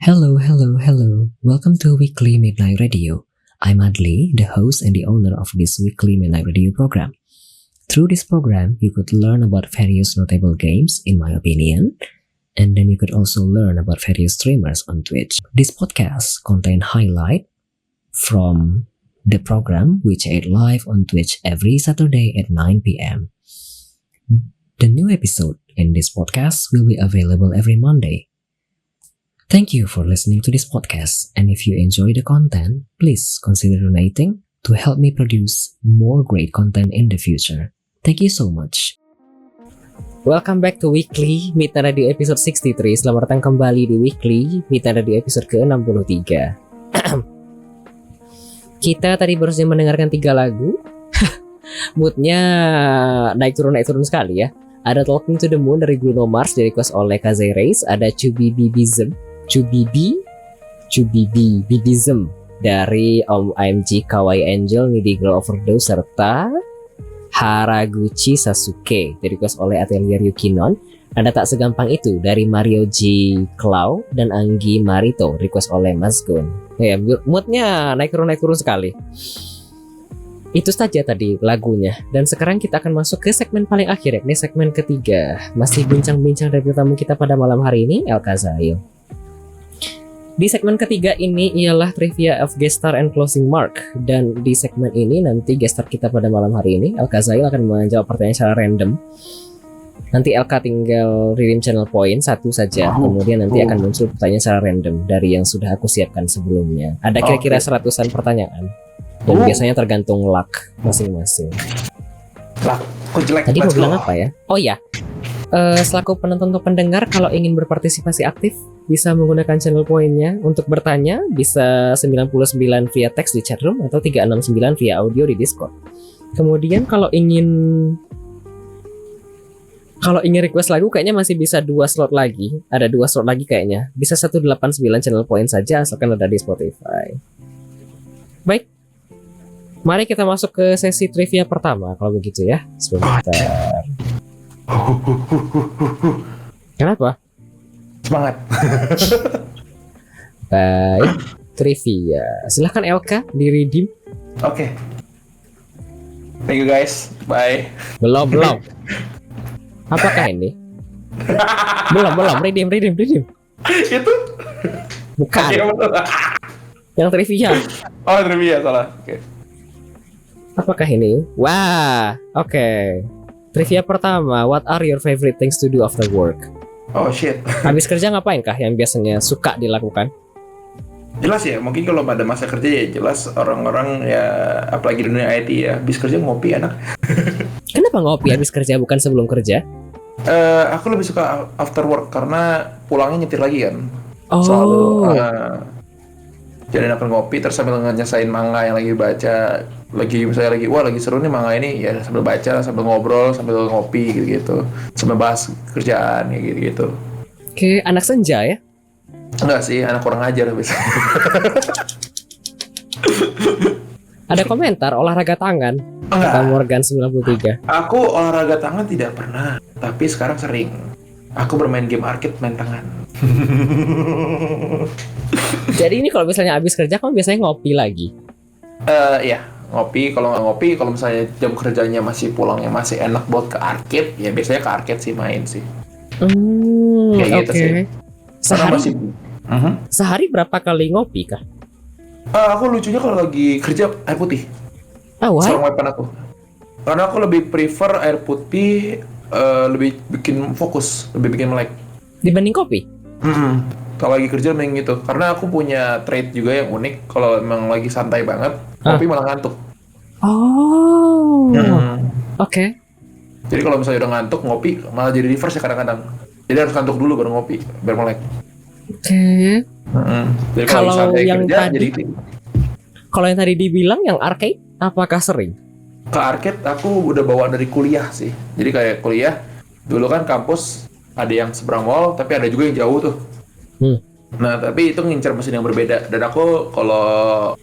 Hello, hello, hello. Welcome to Weekly Midnight Radio. I'm Adli, the host and the owner of this Weekly Midnight Radio program. Through this program, you could learn about various notable games, in my opinion, and then you could also learn about various streamers on Twitch. This podcast contains highlight from the program which aired live on Twitch every Saturday at 9 p.m. The new episode in this podcast will be available every Monday. Thank you for listening to this podcast, and if you enjoy the content, please consider donating to help me produce more great content in the future. Thank you so much. Welcome back to Weekly Midnight Radio episode 63. Selamat datang kembali di Weekly Midnight Radio episode ke-63. Kita tadi baru saja mendengarkan 3 lagu. Moodnya naik turun sekali ya. Ada Talking to the Moon dari Bruno Mars di request oleh Kazay Reis. Ada Chubibibism dari OMG Kawaii Angel Needy Girl Overdose serta Haraguchi Sasuke di request oleh Atelier Yukinon. Ada Tak Segampang Itu dari Mario G. Clow dan Anggi Marito request oleh Mas Gun. Ya, moodnya naik turun sekali. Itu saja tadi lagunya. Dan sekarang kita akan masuk ke segmen paling akhir, yakni segmen ketiga. Masih bincang-bincang dari tamu kita pada malam hari ini, El Kazail. Di segmen ketiga ini ialah trivia of guest star and closing mark. Dan di segmen ini nanti guest star kita pada malam hari ini, El Kazail akan menjawab pertanyaan secara random. Nanti LK tinggal redeem channel point satu saja. Kemudian nanti akan muncul pertanyaan secara random dari yang sudah aku siapkan sebelumnya. Ada kira-kira 100-an pertanyaan. Dan biasanya tergantung luck masing-masing. Luck, kok jelek? Tadi mau bilang apa ya? Oh ya, selaku penonton atau pendengar, kalau ingin berpartisipasi aktif bisa menggunakan channel poinnya untuk bertanya. Bisa 99 via teks di chatroom atau 369 via audio di Discord. Kemudian kalau ingin request lagu kayaknya masih bisa 2 slot lagi. Ada 2 slot lagi kayaknya. Bisa 189 channel point saja asalkan ada di Spotify. Baik. Mari kita masuk ke sesi trivia pertama kalau begitu ya. Sebentar. Kenapa? Semangat. Baik, trivia. Silahkan LK di redeem. Oke. Thank you guys. Bye. Belum. Apakah ini? belum. Redeem. Itu? Bukan. Yang trivia. Oh, trivia salah. Oke. Apakah ini? Wah, oke. Trivia pertama, what are your favorite things to do after work? Oh shit. Habis kerja ngapain kah yang biasanya suka dilakukan? Jelas ya, mungkin kalau pada masa kerja ya jelas orang-orang ya, apalagi di dunia IT ya, habis kerja ngopi enak. Kenapa ngopi habis kerja bukan sebelum kerja? Aku lebih suka after work karena pulangnya nyetir lagi kan. Oh. Selalu. Jadi enak ngopi terus sambil nyesain manga yang lagi baca. Lagi seru nih manga ini ya, sambil baca, sambil ngobrol, sambil ngopi gitu-gitu. Sambil bahas kerjaan gitu-gitu. Oke, anak senja ya? Enggak sih, anak kurang ajar biasanya. Ada komentar olahraga tangan. Kata Morgan 93. Aku olahraga tangan tidak pernah, tapi sekarang sering. Aku bermain game arcade main tangan. Jadi ini kalau misalnya habis kerja kamu biasanya ngopi lagi? Ya, ngopi. Kalau nggak ngopi, kalau misalnya jam kerjanya masih pulangnya masih enak buat ke arcade, ya biasanya ke arcade sih main sih. Kayak gitu sih. Sehari berapa kali ngopi kah? Aku lucunya kalau lagi kerja air putih. Seorang weapon aku. Karena aku lebih prefer air putih, lebih bikin fokus, lebih bikin melek. Dibanding kopi? Kalau lagi kerja mending gitu. Karena aku punya trait juga yang unik. Kalau emang lagi santai banget, kopi malah ngantuk. Oh. Oke. Jadi kalau misalnya udah ngantuk, ngopi malah jadi reverse ya kadang-kadang. Jadi harus ngantuk dulu baru ngopi, biar melek. Oke. Jadi kalau santai yang kerja tadi, jadi kalau yang tadi dibilang yang arcade, apakah sering? Ke arcade aku udah bawa dari kuliah sih. Jadi kayak kuliah dulu kan kampus ada yang seberang mall, tapi ada juga yang jauh tuh. Nah, tapi itu ngincer mesin yang berbeda. Dan aku kalau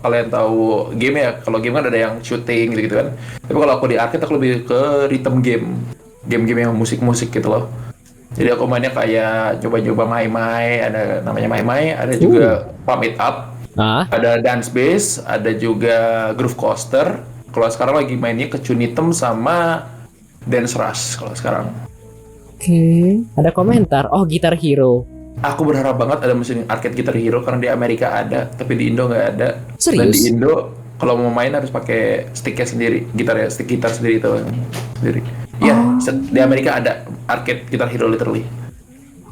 kalian tahu game ya, kalau game kan ada yang shooting gitu kan. Tapi kalau aku di arcade aku lebih ke rhythm game. Game-game yang musik-musik gitu loh. Jadi aku mainnya kayak coba-coba Mai, ada namanya Mai, ada juga Pump It Up, Ah, ada Dance Bass, ada juga Groove Coaster. Kalau sekarang lagi mainnya ke Cunitem sama Dance Rush kalau sekarang. oke. Ada komentar. Oh, Guitar Hero. Aku berharap banget ada mesin arcade Guitar Hero karena di Amerika ada, tapi di Indo nggak ada. Dan di Serius? Indo kalau mau main harus pakai sticknya sendiri, stick gitar sendiri itu sendiri. Iya, di Amerika ada arcade Guitar Hero literally.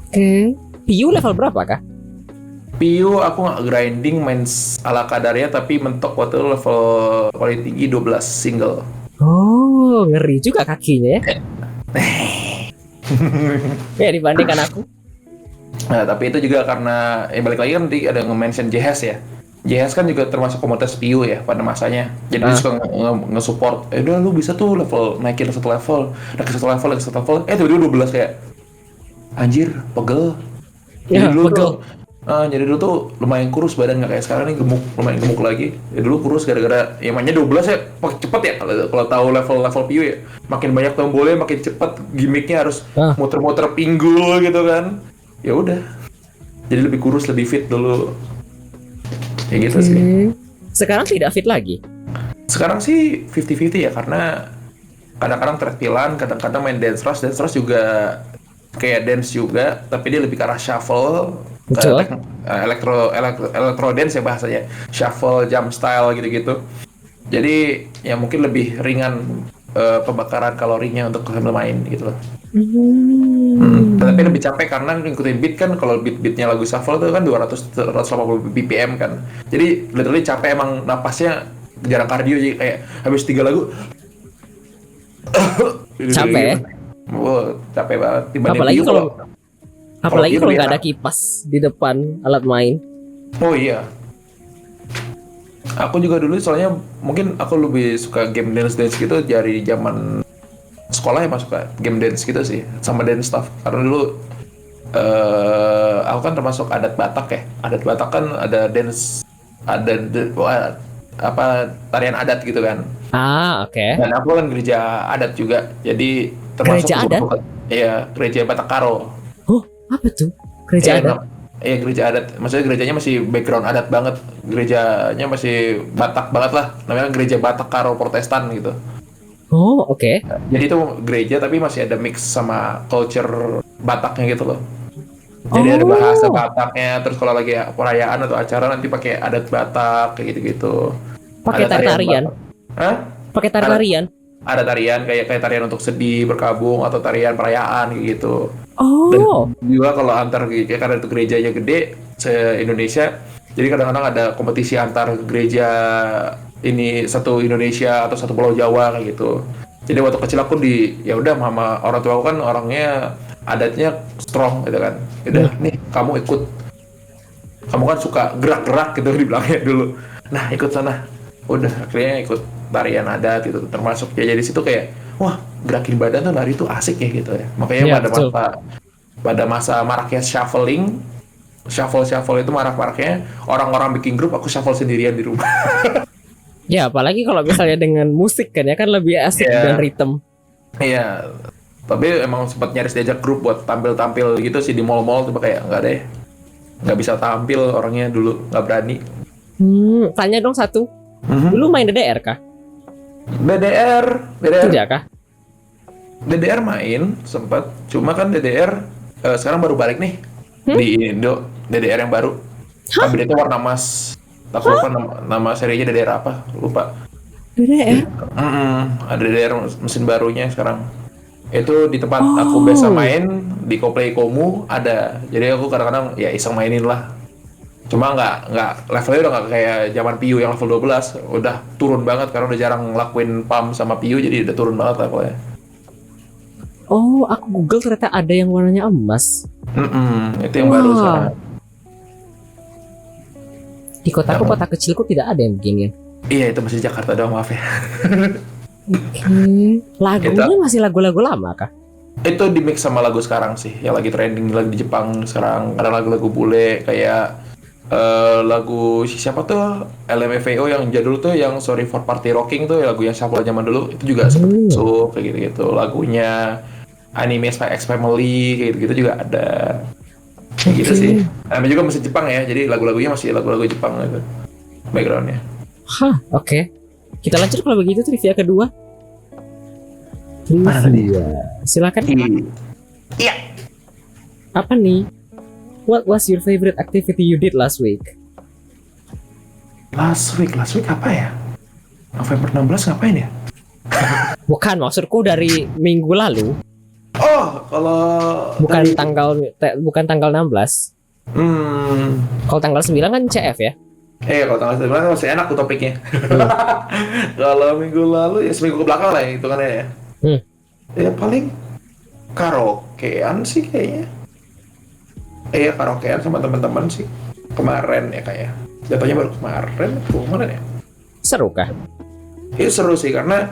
Oke. Piu level berapa kah? Piu aku nggak grinding main ala kadarnya tapi mentok waktu itu level paling tinggi 12 single. Oh, ngeri juga kakinya ya. Ya dibandingkan aku. Nah, tapi itu juga karena balik lagi kan tadi ada nge-mention JHS ya. JHS kan juga termasuk komunitas PIU ya pada masanya. Jadi dia suka nge-support. Udah lu bisa tuh naikin satu level, naik satu level. Tiba-tiba 12 kayak anjir, pegel. Ya, pegel. Jadi dulu tuh lumayan kurus badan nggak kayak sekarang nih lumayan gemuk lagi. Ya dulu kurus gara-gara ya mainnya 12 ya cepet ya kalau tahu level PIU ya. Makin banyak tombolnya makin cepet gimmicknya harus muter-muter pinggul gitu kan. Ya udah, jadi lebih kurus, lebih fit dulu, kayak gitu sih. Sekarang tidak fit lagi. Sekarang sih 50-50 ya, karena kadang-kadang treadmillan, kadang-kadang main dance rush juga kayak dance juga, tapi dia lebih ke arah shuffle, Betul. electro dance ya bahasanya, shuffle, jump style gitu-gitu. Jadi ya mungkin lebih ringan pembakaran kalorinya untuk sambil main gitu loh. Tapi lebih capek karena ngikutin beat kan. Kalau beatnya lagu shuffle itu kan 280 BPM kan. Jadi literally capek emang napasnya jarang kardio. Jadi kayak habis 3 lagu Capek ya? Wow, capek banget. Apalagi kalau nggak ada kipas di depan alat main. Oh iya. Aku juga dulu soalnya mungkin aku lebih suka game dance gitu dari zaman sekolah ya, masuk ke game dance gitu sih sama dance stuff karena dulu aku kan termasuk adat Batak ya. Adat Batak kan ada dance, tarian adat gitu kan. Oke. Dan aku kan gereja adat juga, jadi termasuk Gereja adat? Iya, gereja Batak Karo. Oh, apa tuh? Gereja adat? Iya, gereja adat. Maksudnya gerejanya masih background adat banget. Gerejanya masih Batak banget lah. Namanya gereja Batak Karo Protestan gitu. Oh, oke. Jadi itu gereja tapi masih ada mix sama culture Bataknya gitu loh. Jadi ada bahasa Bataknya, terus kalau lagi perayaan atau acara nanti pakai adat Batak kayak gitu-gitu. Pakai tarian. Hah? Pakai tarian. Ada tarian kayak tarian untuk sedih, berkabung atau tarian perayaan kayak gitu. Dan juga kalau antar karena itu gerejanya gede se-Indonesia, jadi kadang-kadang ada kompetisi antar gereja ini satu Indonesia atau satu Pulau Jawa kayak gitu. Jadi waktu kecil aku ya udah mama orang tua aku kan orangnya adatnya strong gitu kan. Udah nih kamu ikut. Kamu kan suka gerak-gerak gitu dibilangnya dulu. Nah, ikut sana. Udah akhirnya ikut tarian adat gitu termasuk ya, jadi situ kayak wah gerakin badan tuh nari tuh asik ya gitu ya. Makanya pada masa maraknya shuffle itu maraknya orang-orang bikin grup, aku shuffle sendirian di rumah. Ya, apalagi kalau misalnya dengan musik kan ya kan lebih asik dan ritme. Iya, tapi emang sempat nyaris diajak grup buat tampil-tampil gitu sih di mall-mall, tapi kayak nggak deh, nggak bisa tampil orangnya dulu, nggak berani. Tanya dong satu. Dulu main DDR kah? DDR Tidak kah? DDR main sempat, cuma kan DDR sekarang baru balik nih di Indo. DDR yang baru, update-nya warna emas. Aku lupa nama serinya DDR apa, lupa. DDR? Ada DDR mesin barunya sekarang. Itu di tempat aku biasa main di Coplay Komu ada. Jadi aku kadang-kadang ya iseng mainin lah. Cuma nggak levelnya udah nggak kayak zaman PIU yang level 12, udah turun banget karena udah jarang ngelakuin PAM sama PIU, jadi udah turun banget levelnya. Oh, aku Google ternyata ada yang warnanya emas. Itu yang baru sekarang. Di kotaku, kota kecilku tidak ada yang begini. Iya, itu masih Jakarta doang, maaf ya. Lagunya masih lagu-lagu lama kah? Itu di mix sama lagu sekarang sih, yang lagi trending lagi di Jepang sekarang. Ada lagu-lagu bule kayak lagu siapa tuh LMFAO yang jadul tuh, yang Sorry for Party Rocking tuh, lagu yang shuffle zaman dulu itu juga sempet masuk kayak gitu-gitu lagunya. anime Spy X Family kayak gitu juga ada. Kayak gitu sih. Namanya juga masih Jepang ya, jadi lagu-lagunya masih lagu-lagu Jepang gitu backgroundnya. Hah, oke. Kita lanjut kalau begitu trivia kedua. Mana tadi? Silakan. Iya. Apa nih? What was your favorite activity you did last week? Last week apa ya? November 16 ngapain ya? Bukan, maksudku dari minggu lalu. Oh, kalau Bukan tanggal 16. Kalau tanggal 9 kan CF ya? Kalau tanggal 9 masih enak tuh topiknya. Kalau minggu lalu ya seminggu ke belakang lah ya, hitungannya ya. Ya paling karaokean sih kayaknya. Karaokean sama teman-teman sih. Kemarin ya kayak. Jatuhnya baru kemarin ya. Seru kah? Itu seru sih karena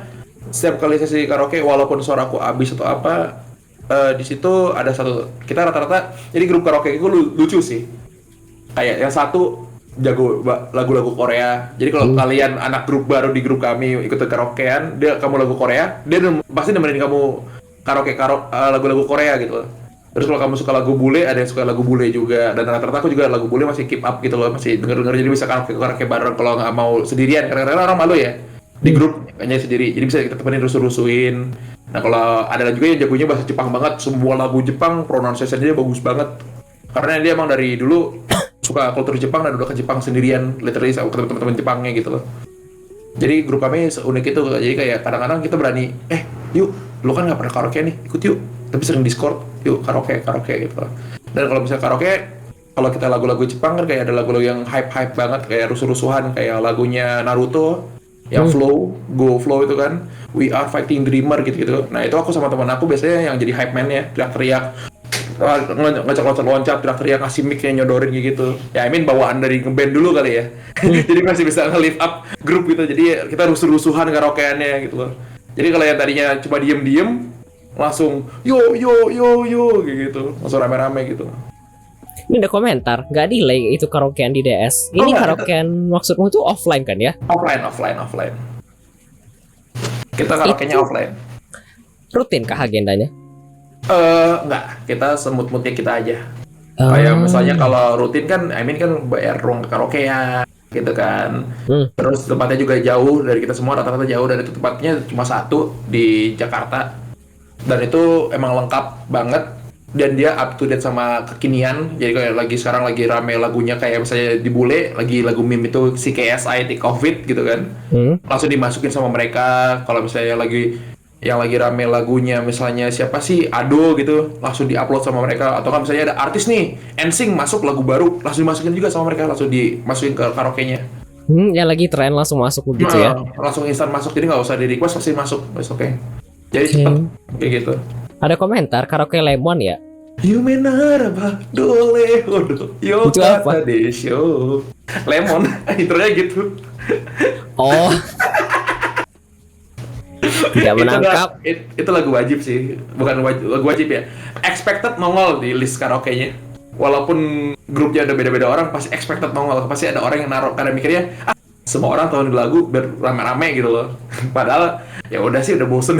setiap kali sesi karaoke walaupun suaraku habis atau apa, di situ ada kita rata-rata jadi grup karaoke itu lucu sih. Kayak yang satu jago lagu-lagu Korea. Jadi kalau kalian anak grup baru di grup kami ikut karaokean, kamu lagu Korea, dia pasti nemenin kamu karaoke lagu-lagu Korea gitu. Terus kalau kamu suka lagu bule, ada yang suka lagu bule juga. Dan rata-rata aku juga lagu bule masih keep up gitu loh, masih denger-denger, jadi bisa karaoke bareng kalau nggak mau sendirian. Kadang-kadang orang malu ya di grup hanya sendiri, jadi bisa kita temenin rusuh-rusuhin. Nah kalau ada juga yang jagonya bahasa Jepang banget, semua lagu Jepang pronunciation-nya bagus banget. Karena dia emang dari dulu suka kultur Jepang dan udah ke Jepang sendirian, literally sama teman-teman Jepangnya gitu loh. Jadi grup kami unik itu, jadi kayak kadang-kadang kita berani, yuk, lu kan nggak pernah karaoke nih, ikut yuk. Tapi sering Discord, yuk karaoke gitu. Dan kalau misalnya karaoke, kalau kita lagu-lagu Jepang kan kayak ada lagu-lagu yang hype banget, kayak rusuh-rusuhan, kayak lagunya Naruto, yang Go Flow itu kan, We Are Fighting Dreamer gitu-gitu. Nah itu aku sama teman aku biasanya yang jadi hype man-nya, teriak-teriak, loncat-loncat, teriak-teriak, ngasih mic-nya, nyodorin gitu. Ya bawaan dari ngeband dulu kali ya. Jadi masih bisa nge-lift up grup gitu, jadi kita rusuh-rusuhan karaokeannya gitu loh. Jadi kalau yang tadinya cuma diem-diem, langsung yo gitu, langsung rame-rame gitu. Ini ada komentar, nggak delay itu karaokean di DS. Ini karaokean maksudmu tuh offline kan ya? Offline. Kita karaoke-nya offline. Rutin kah agendanya? Enggak, kita semut-mutnya kita aja. Kayak misalnya kalau rutin kan, kan bayar ruang karaoke ya, gitu kan. Terus tempatnya juga jauh dari kita semua, rata-rata jauh, dan itu tempatnya cuma satu di Jakarta. Dan itu emang lengkap banget, dan dia up to date sama kekinian. Jadi kayak sekarang lagi rame lagunya, kayak misalnya di bule lagi lagu meme itu si KSI di COVID gitu kan. Langsung dimasukin sama mereka. Kalau misalnya yang lagi rame lagunya misalnya siapa sih, Ado gitu, langsung diupload sama mereka. Atau kan misalnya ada artis nih NSYNC masuk lagu baru, langsung dimasukin juga sama mereka, langsung dimasukin ke karaoke-nya. Yang lagi tren langsung masuk begitu ya? Langsung instan masuk, jadi nggak usah di request, pasti masuk. Oke. Jadi cepet kayak gitu. Ada komentar karaoke Lemon ya? Yume naraba dole hodo yokata desho. Lemon, intronya gitu. Oh. Tidak menangkap. Itu lagu wajib sih, bukan lagu wajib ya. Expected nongol di list karaoke-nya. Walaupun grupnya ada beda-beda orang, pasti expected nongol. Pasti ada orang yang naruh karena mikirnya, semua orang tahu lagu rame-rame gitu loh. Padahal ya udah sih, udah bosen.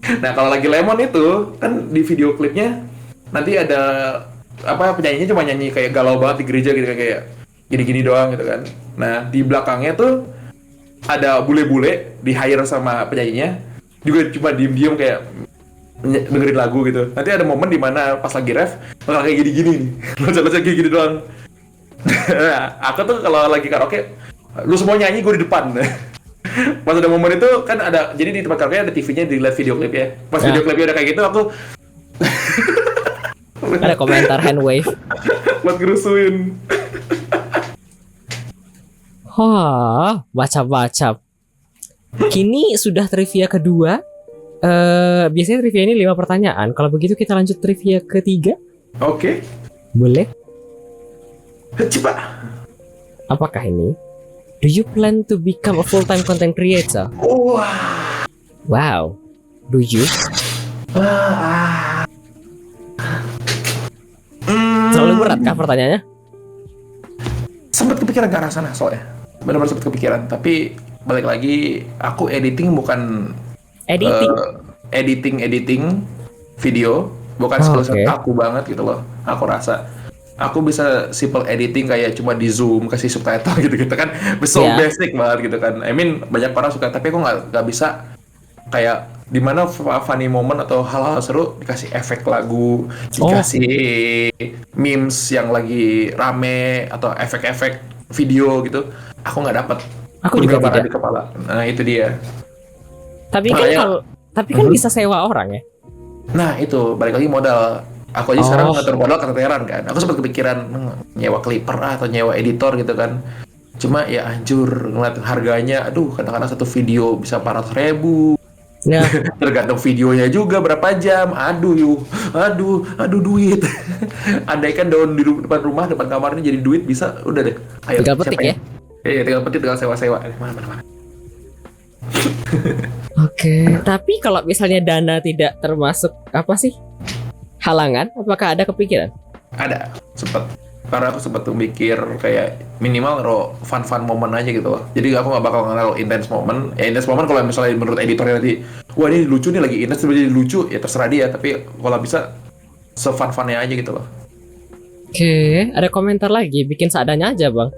Nah kalau lagi Lemon itu kan di video klipnya nanti ada penyanyinya cuma nyanyi kayak galau banget di gereja gitu, kayak gini-gini doang gitu kan. Nah di belakangnya tuh ada bule-bule di hire sama penyanyinya, juga cuma diem-diem kayak dengerin lagu gitu. Nanti ada momen dimana pas lagi ref bakal kayak gini-gini nih, loncat-loncat kayak gini doang. Nah, aku tuh kalau lagi karaoke, lu semua nyanyi, gue di depan. Pas ada momen itu kan ada, jadi di tempat karaoke ada TV-nya, di live video klip ya. Pas video klipnya udah kayak gitu, aku ada komentar hand wave buat ngerusuin. Baca-baca. Kini sudah trivia kedua. Biasanya trivia ini 5 pertanyaan. Kalau begitu kita lanjut trivia ketiga. Oke. Boleh? Coba. Apakah ini? Do you plan to become a full-time content creator? Wow. Do you? Terlalu berat kah pertanyaannya? Sempet kepikiran ke arah sana soalnya. Benar-benar sempet kepikiran. Tapi balik lagi, aku editing bukan editing. video, bukan Oh, skill set oke. aku banget gitu loh. Aku rasa aku bisa simple editing kayak cuma di zoom kasih subtitle gitu-gitu kan, so Ya. basic banget gitu kan. I mean banyak orang suka, tapi aku nggak bisa kayak dimana funny moment atau hal-hal seru dikasih efek lagu, Oh, dikasih memes yang lagi rame atau efek-efek video gitu, aku nggak dapet aku juga bergambaran tidak. di kepala. Nah itu dia Tapi kan makanya. kalau tapi kan Mhm. bisa sewa orang ya. Nah itu balik lagi modal. Aku aja sekarang Oh, ngatur modal keteteran kan. Aku sempat kepikiran nyewa clipper atau nyewa editor gitu kan. Cuma ya anjur ngeliat harganya, aduh kadang-kadang satu video bisa 400.000. nah, Tergantung videonya juga berapa jam. Aduh yuk, aduh duit. Andaikan daun di depan rumah, depan kamar ini jadi duit bisa, udah deh. Ayo tinggal petik siapa ya. yang? Tinggal petit, tinggal sewa-sewa. Mana mana mana. Oke. Tapi kalau misalnya dana tidak termasuk apa sih halangan, apakah ada kepikiran? Ada, sempet. Karena aku sempet tuh mikir kayak minimal fun-fun moment aja gitu loh. Jadi aku nggak bakal ngenal intense moment. Ya intense moment kalau misalnya menurut editornya nanti, wah ini lucu nih lagi intense jadi lucu, ya terserah dia. Tapi kalau bisa se-fun-funnya aja gitu loh. Oke, ada komentar lagi, bikin seadanya aja bang.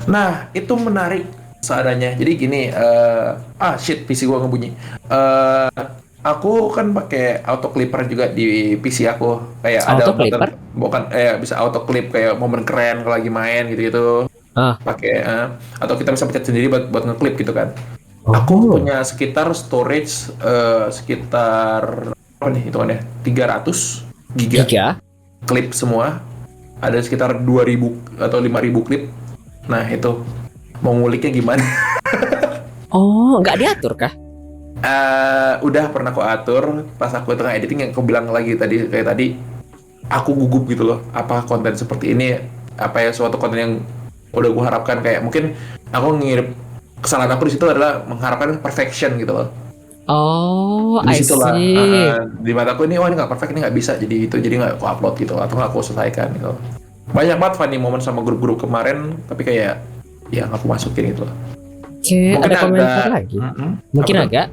Nah, itu menarik seadanya. Jadi gini, shit, PC gua ngebunyi. Aku kan pakai auto clipper juga di PC aku. Kayak ada Auto button, clipper? bukan, bisa auto clip kayak momen keren kalau lagi main gitu-gitu. Ah, Pakai, atau kita bisa pencet sendiri buat ngeklip gitu kan. Aku oh, punya sekitar storage, sekitar apa nih hitungannya? 300 giga giga. klip semua. Ada sekitar 2.000 atau 5.000 klip. Nah, itu mau nguliknya gimana? Oh, nggak diatur kah? Udah pernah aku atur pas aku tengah editing, yang aku bilang lagi tadi kayak tadi, aku gugup gitu loh. Apa konten seperti ini, apa ya suatu konten yang udah gue harapkan, kayak mungkin aku ngirim, kesalahan aku di situ adalah mengharapkan perfection gitu loh. Oh, Di I situlah see. di mataku ini, wah ini nggak perfect, ini nggak bisa jadi itu, jadi nggak aku upload gitu atau nggak aku selesaikan gitu. Banyak banget funny moment sama grup-grup kemarin, tapi kayak ya nggak aku masukin gitu loh. Oke, Mungkin ada komentar agak, lagi. apa Mungkin tuh? agak.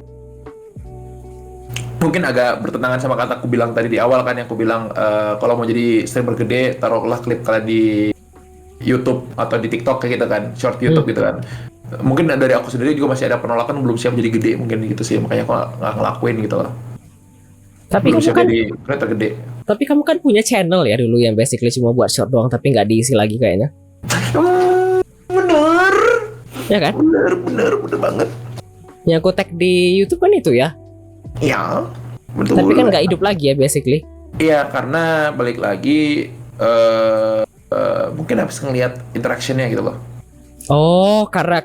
Mungkin agak bertentangan sama kata aku bilang tadi di awal kan, yang aku bilang kalau mau jadi streamer gede, taruhlah klip kalian di YouTube atau di TikTok kayak gitu kan, short Hmm. YouTube gitu kan. Mungkin dari aku sendiri juga masih ada penolakan, belum siap jadi gede mungkin gitu sih, makanya aku nggak ngelakuin gitu loh. Tapi Belum kamu siap kan, jadi creator gede. tapi kamu kan punya channel ya dulu yang basically cuma buat short doang, tapi nggak diisi lagi kayaknya. Bener, Ya kan? bener banget. Yang aku tag di YouTube kan itu ya. Ya, betul. Tapi kan nggak hidup lagi ya basically. Iya, karena balik lagi, mungkin habis ngelihat interactionnya gitu loh. Oh, karena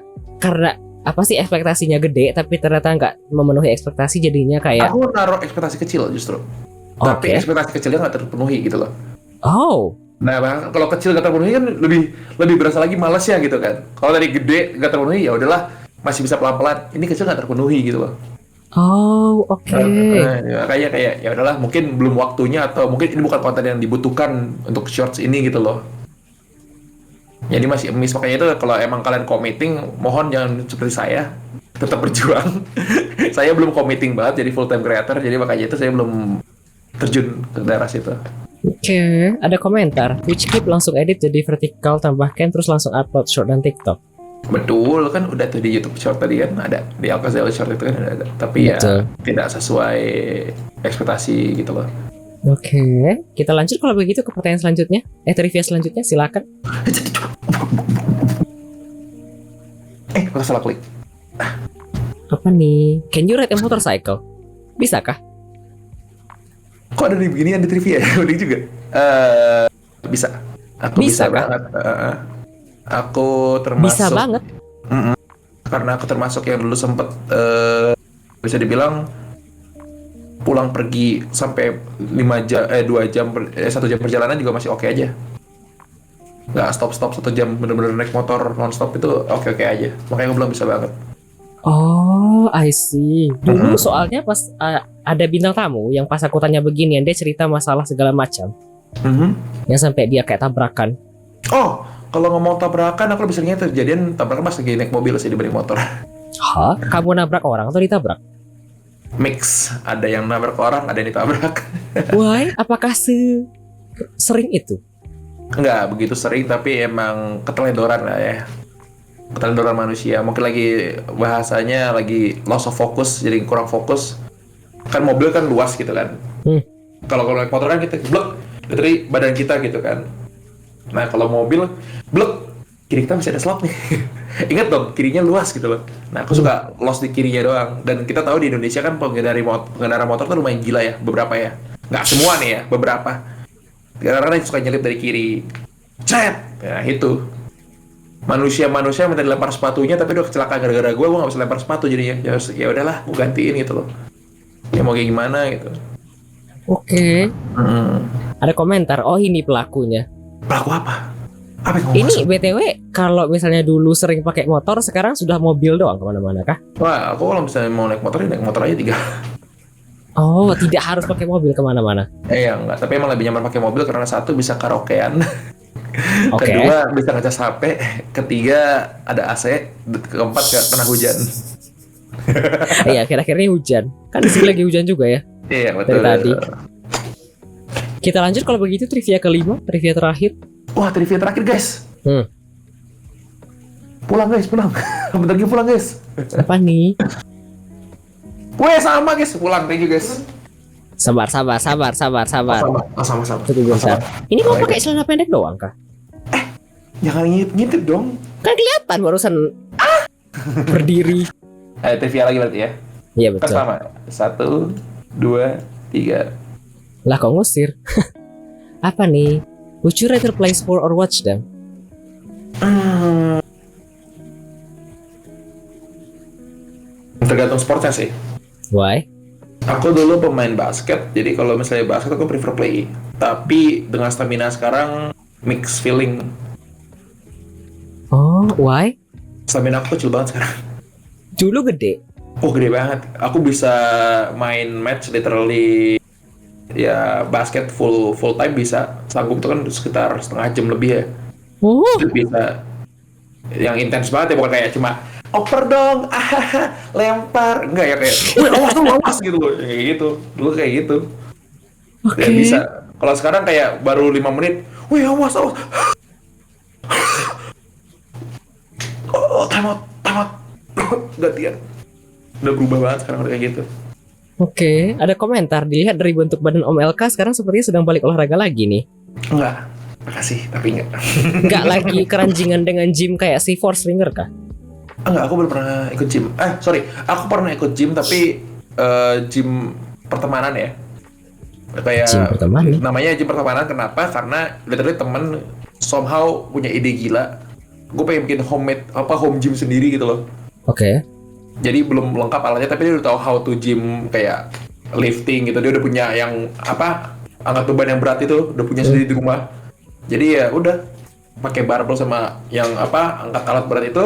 apa sih ekspektasinya gede tapi ternyata nggak memenuhi ekspektasi jadinya kayak Aku naruh ekspektasi kecil justru, oke. tapi ekspektasi kecilnya nggak terpenuhi gitu loh. Oh, Nah, kalau kecil nggak terpenuhi kan lebih berasa lagi males ya gitu kan. Kalau tadi gede nggak terpenuhi, ya udahlah, masih bisa pelan-pelan. Ini kecil nggak terpenuhi gitu loh. oh, oke. Kayak ya udahlah, mungkin belum waktunya atau mungkin ini bukan konten yang dibutuhkan untuk shorts ini gitu loh. Jadi masih miss, makanya itu kalau emang kalian committing, mohon jangan seperti saya, tetap berjuang. Saya belum committing banget jadi full time creator, jadi makanya itu saya belum terjun ke daerah situ. Oke, ada komentar. Which clip langsung edit jadi vertikal tambahkan terus langsung upload short dan TikTok. Betul kan, udah tuh di YouTube Short tadi kan ada, di Alkazal Short itu kan ada. Tapi Betul. ya tidak sesuai ekspektasi gitu loh. Oke, kita lanjut kalau begitu ke pertanyaan selanjutnya. Trivia selanjutnya silakan. Aku salah klik. Apa nih? Can you ride a motorcycle? Bisakah? Kok ada di beginian di trivia ya? Udah juga. Bisa. Aku Bisa bisa kah? banget. Aku Bisa termasuk, banget. karena aku termasuk yang dulu sempet, bisa dibilang pulang pergi sampai 5 jam, 2 jam, 1 jam perjalanan juga masih oke aja. Nggak stop 1 jam, bener-bener naik motor non-stop itu oke-oke aja. Makanya aku bilang bisa banget. Oh, I see. Dulu soalnya pas ada bintang tamu yang pas aku tanya beginian, dia cerita masalah segala macam. Yang sampai dia kayak tabrakan. Oh, kalau ngomong tabrakan, aku lebih seringnya terjadian tabrakan pas lagi naik mobil sih dibanding motor. Hah? Kamu nabrak orang atau ditabrak? mix, ada yang nabrak orang, ada yang ditabrak. Why? Apakah sering itu? Nggak begitu sering, tapi emang keteledoran lah ya. Keteledoran manusia. Mungkin lagi bahasanya lagi loss of focus, jadi kurang fokus. Kan mobil kan luas gitu kan. Kalau naik motor kan kita blek dari badan kita gitu kan. Nah kalau mobil blek, kiri kita masih ada slot nih. Ingat dong, kirinya luas gitu loh. Nah aku suka loss di kirinya doang. Dan kita tahu di Indonesia kan pengendara motor tuh lumayan gila ya, beberapa ya. Nggak semua nih ya, beberapa. Karena suka nyelip dari kiri. Cet! Ya itu. Manusia minta dilempar sepatunya tapi udah kecelakaan gara-gara gue nggak bisa lempar sepatu jadinya. Ya udahlah, gue gantiin gitu loh. Ya mau kayak gimana gitu. Oke. Ada komentar, oh ini pelakunya. Pelaku apa? Apa yang kamu Ini maksud? BTW, kalau misalnya dulu sering pakai motor, sekarang sudah mobil doang kemana-mana kah? Wah, aku kalau misalnya mau naik motor, ya naik motor aja 3. Oh, tidak harus pakai mobil kemana-mana. Ya enggak, tapi emang lebih nyaman pakai mobil karena satu bisa karaokean, Oke. kedua bisa ngecas HP, ketiga ada AC, keempat gak kena hujan. Iya, kira-kira ini hujan. Kan di sini lagi hujan juga ya. Iya betul. Dari tadi. Kita lanjut kalau begitu trivia kelima, trivia terakhir. Wah, trivia terakhir guys. Pulang guys, pulang. Bentar lagi pulang guys. Apa nih? Weh sama guys, pulang thank you guys. Sabar. Sama. Tunggu bentar. Ini mau pakai celana pendek doang kah? Jangan ngintip dong. Kan kelihatan barusan berdiri. Trivia lagi berarti ya. Iya Kan betul. sama. 1, 2, 3. Lah kok ngusir? Apa nih? Would you rather play sport or watch them? Tergantung sportnya sih. Why? Aku dulu pemain basket, jadi kalau misalnya basket aku prefer play. Tapi dengan stamina sekarang mix feeling. Oh, why? Stamina aku kecil banget sekarang. Dulu gede. Oh gede banget. Aku bisa main match literally ya basket full time bisa. Sanggup tuh kan sekitar setengah jam lebih ya. Oh, Itu bisa yang intens banget ya, bukan kayak cuma oper dong, lempar. Enggak ya kayak, wih awas gitu loh. Kayak gitu. Dulu kayak gitu. oke. Dan bisa. Kalau sekarang kayak baru 5 menit, wih awas. Oh, time out. Gantian. Udah berubah banget sekarang udah kayak gitu. Oke, ada komentar dilihat dari bentuk badan Om LK sekarang sepertinya sedang balik olahraga lagi nih. Enggak, makasih, tapi enggak. Nggak lagi keranjingan dengan gym kayak si Force Ringer kah? Enggak, aku belum pernah ikut gym. Sorry, aku pernah ikut gym tapi gym pertemanan ya. Kayak Gym pertemanan? namanya gym pertemanan kenapa? Karena literally temen somehow punya ide gila. Gue pengen bikin home gym sendiri gitu loh. Oke. Jadi belum lengkap alatnya tapi dia udah tahu how to gym kayak lifting gitu. Dia udah punya yang angkat beban yang berat itu udah punya sendiri di rumah. Jadi ya udah pakai barbel sama yang angkat alat berat itu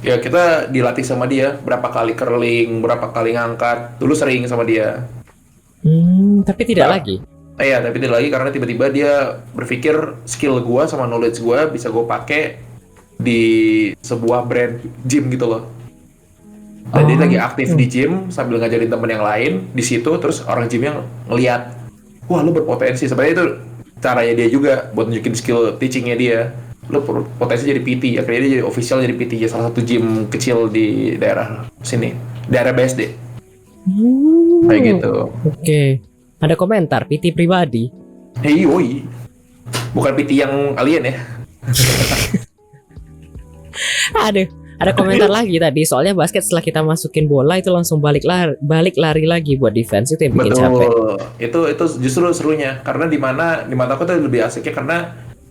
ya kita dilatih sama dia berapa kali curling, berapa kali ngangkat. Dulu sering sama dia. Tapi tidak Nah. lagi. Iya, tapi tidak lagi karena tiba-tiba dia berpikir skill gua sama knowledge gua bisa gua pakai di sebuah brand gym gitu loh. Dan dia lagi aktif di gym sambil ngajarin temen yang lain di situ, terus orang gym yang ngeliat, wah lu berpotensi. Sebenarnya itu caranya dia juga buat nunjukin skill teachingnya dia. Lu potensi jadi PT, akhirnya dia jadi official jadi PT ya salah satu gym kecil di daerah sini, daerah BSD. Kayak gitu. Oke. Ada komentar PT pribadi. Hei, woi. Bukan PT yang alien ya. Aduh, ada komentar lagi tadi soalnya basket setelah kita masukin bola itu langsung balik lari lagi buat defense, itu yang bikin capek. Itu justru serunya karena di mata aku tuh lebih asiknya karena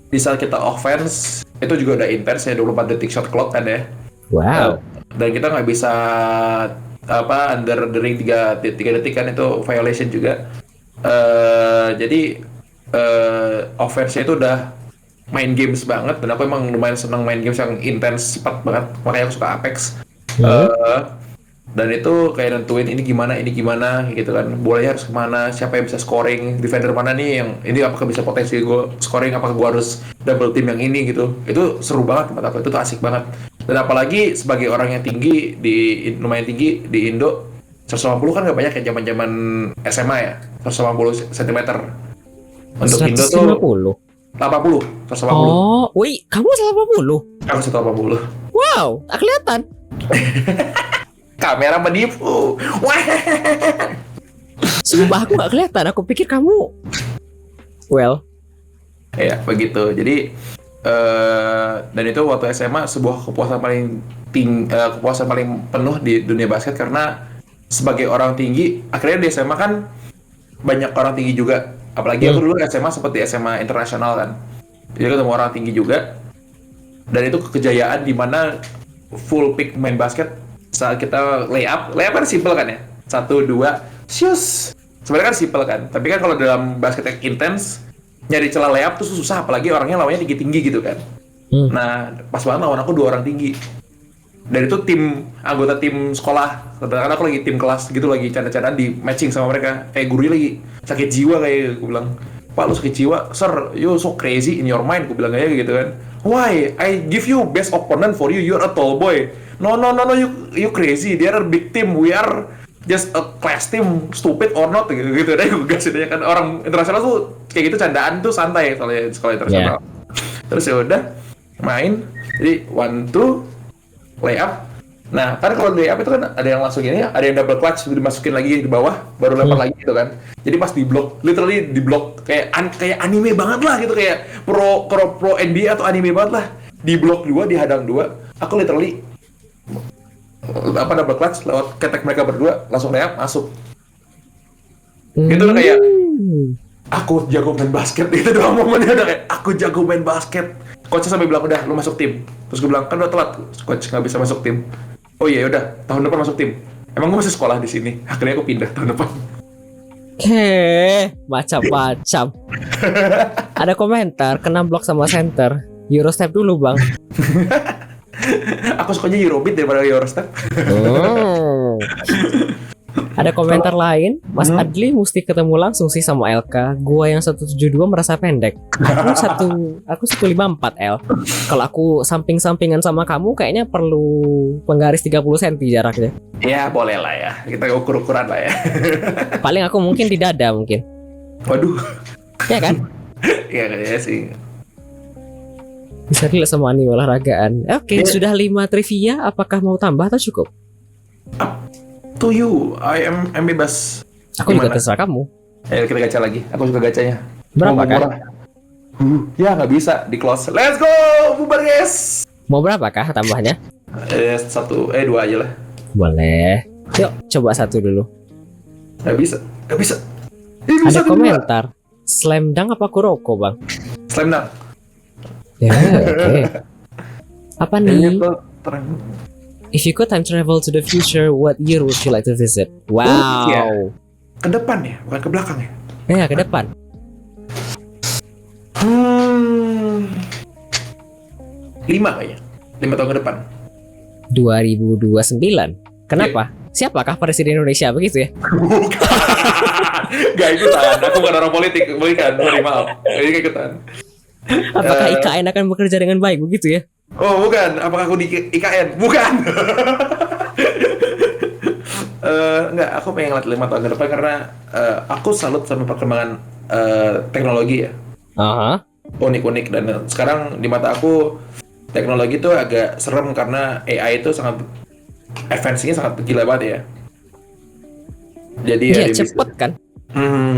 di saat kita offense itu juga udah intens ya 24 detik shot clock kan ya. Wow. Dan kita nggak bisa under the ring 3 detik kan, itu violation juga. Jadi offense-nya itu udah main games banget dan aku emang lumayan senang main games yang intens cepat banget, makanya aku suka Apex. Dan itu kayak nentuin ini gimana gitu kan, bolanya harus kemana, siapa yang bisa scoring, defender mana nih yang ini, apakah bisa potensi gue scoring, apakah gue harus double team yang ini gitu. Itu seru banget menurut aku, itu tuh asik banget. Dan apalagi sebagai orang yang lumayan tinggi di Indo, 180 kan nggak banyak ya zaman-zaman SMA ya. 180 cm. Untuk Indo tuh 150. 80, 180. Oh, wih, kamu 180. Aku 180. Wow, tak kelihatan. Kamera menipu. Wah. Sumpah aku gak kelihatan. Aku pikir kamu. Well. Ya, begitu. Jadi dan itu waktu SMA sebuah kepuasan kepuasan paling penuh di dunia basket karena sebagai orang tinggi, akhirnya di SMA kan banyak orang tinggi juga. Apalagi aku dulu SMA seperti SMA internasional kan. Jadi ketemu orang tinggi juga. Dan itu kejayaan di mana full pick main basket saat kita layup kan simple kan ya. 1 2 shoes. Sebenarnya kan simple kan. Tapi kan kalau dalam basket yang intens nyari celah layup tuh susah, apalagi orangnya lawannya tinggi-tinggi gitu kan. Nah, pas banget lawan aku 2 orang tinggi. Dan itu anggota tim sekolah. Karena aku lagi tim kelas gitu, lagi canda-candaan di matching sama mereka. Gurunya lagi sakit jiwa kayak gue bilang, "Pak, lu sakit jiwa? Sir, you so crazy in your mind." Gue bilang kayak gitu kan. "Why? I give you best opponent for you. You're a tall boy." No, you crazy. They are a big team. We are just a class team. Stupid or not gitu. Dan gue gasin aja kan, orang internasional tuh kayak gitu, candaan tuh santai soalnya sekolah internasional. Terus ya udah main. Jadi 1 2 layup. Nah, kan kalau layup itu kan ada yang langsung gini, ada yang double clutch, dimasukin lagi di bawah, baru lempar lagi gitu kan. Jadi pas di blok, literally di blok kayak anime banget lah gitu, kayak pro NBA atau anime banget lah. Di blok 2, dihadang 2, aku literally double clutch lewat ketek mereka berdua, langsung layup masuk. Gitu udah kayak aku jago main basket. Itu doang momennya udah kayak aku jago main basket. Coachnya sampai bilang, "Udah, lu masuk tim." Terus gue bilang, "Kan udah telat, coach, nggak bisa masuk tim." "Oh iya, udah, tahun depan masuk tim." "Emang gue masih sekolah di sini." Akhirnya aku pindah tahun depan. Macam-macam. Ada komentar, kena blok sama center. Eurostep dulu, Bang. Aku sukanya Eurobeat daripada Eurostep. Ada komentar lain, Mas Adli mesti ketemu langsung sih sama LK. Gua yang 172 merasa pendek. Aku 154 L. Kalau aku samping-sampingan sama kamu kayaknya perlu penggaris 30 cm jaraknya. Ya, boleh lah ya. Kita ukur-ukuran lah ya. Paling aku mungkin di dada mungkin. Waduh. Ya kan? Iya kayaknya sih. Bisa dilihat sama anime olahragaan. Oke, sudah 5 trivia. Apakah mau tambah atau cukup? To you, I am bebas. Aku juga terserah kamu. Ayo kita gacha lagi. Aku suka gacanya. Berapa kan? Ya nggak bisa di close. Let's go, bubar guys. Mau berapa kah tambahnya? 2 aja lah. Boleh. Yuk, coba 1 dulu. Nggak bisa. Ada komentar. Slam dunk apa Kuroko, Bang? Slam dunk. Ya, oke. Apa nih? If you could time travel to the future, what year would you like to visit? Wow. Ya. Ke depan ya, bukan ke belakang ya? Ya, ke depan. 5 kayaknya. 5 tahun ke depan. 2029. Kenapa? Siapakah presiden Indonesia begitu ya? Bukan. Gak ikutan. Aku bukan orang politik. Bukan. Maaf. Ini gak ikutan. Apakah IKN akan bekerja dengan baik begitu ya? Oh bukan, apakah aku di IKN? Bukan. Enggak, aku pengen ngeliat 5 tahun ke depan karena aku salut sama perkembangan teknologi ya. Unik-unik, dan sekarang di mata aku teknologi itu agak serem karena AI itu sangat advance-nya sangat gila banget ya. Jadi ya cepet kan?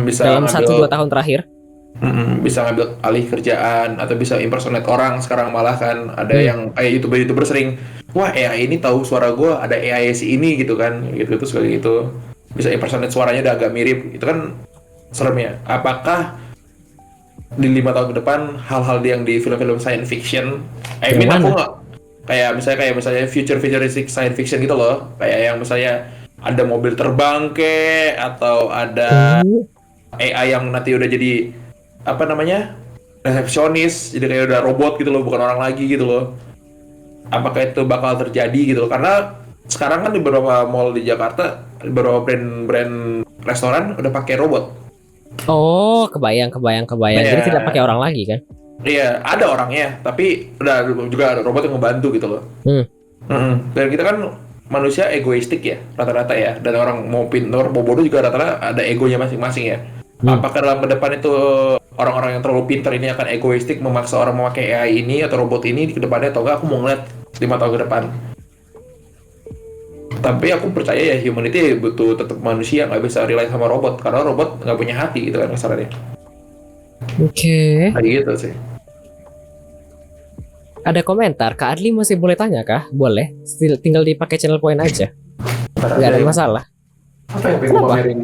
Bisa dalam 1-2 tahun terakhir. Bisa ngambil alih kerjaan atau bisa impersonate orang. Sekarang malah kan ada yang kayak youtuber sering, wah AI ini tahu suara gue, ada AI si ini gitu kan, gitu sekali gitu bisa impersonate suaranya udah agak mirip. Itu kan serem ya. Apakah di 5 tahun ke depan hal-hal yang di film-film science fiction, aku nggak kayak misalnya futuristic science fiction gitu loh, kayak yang misalnya ada mobil terbang atau ada AI yang nanti udah jadi apa namanya, resepsionis, jadi kayak udah robot gitu loh, bukan orang lagi gitu loh. Apakah itu bakal terjadi gitu loh? Karena sekarang kan di beberapa mall di Jakarta, beberapa brand restoran udah pakai robot. Oh, kebayang. Jadi tidak pakai orang lagi kan? Iya, ada orangnya, tapi udah juga ada robot yang ngebantu gitu loh. Dan kita kan manusia egoistik ya rata-rata ya, dan orang mau pintar mau bodoh juga rata-rata ada egonya masing-masing ya. Apakah dalam ke depan itu orang-orang yang terlalu pintar ini akan egoistik memaksa orang memakai AI ini atau robot ini di kedepannya, atau enggak? Aku mau ngeliat 5 tahun ke depan. Tapi aku percaya ya humanity butuh tetap manusia, nggak bisa rely sama robot karena robot nggak punya hati gitu kan kasarnya. Oke. Kayak gitu sih. Ada komentar, Kak Adli masih boleh tanya kah? Boleh. Tinggal dipakai channel point aja. Nggak ada masalah. Apa yang pengen pamerin?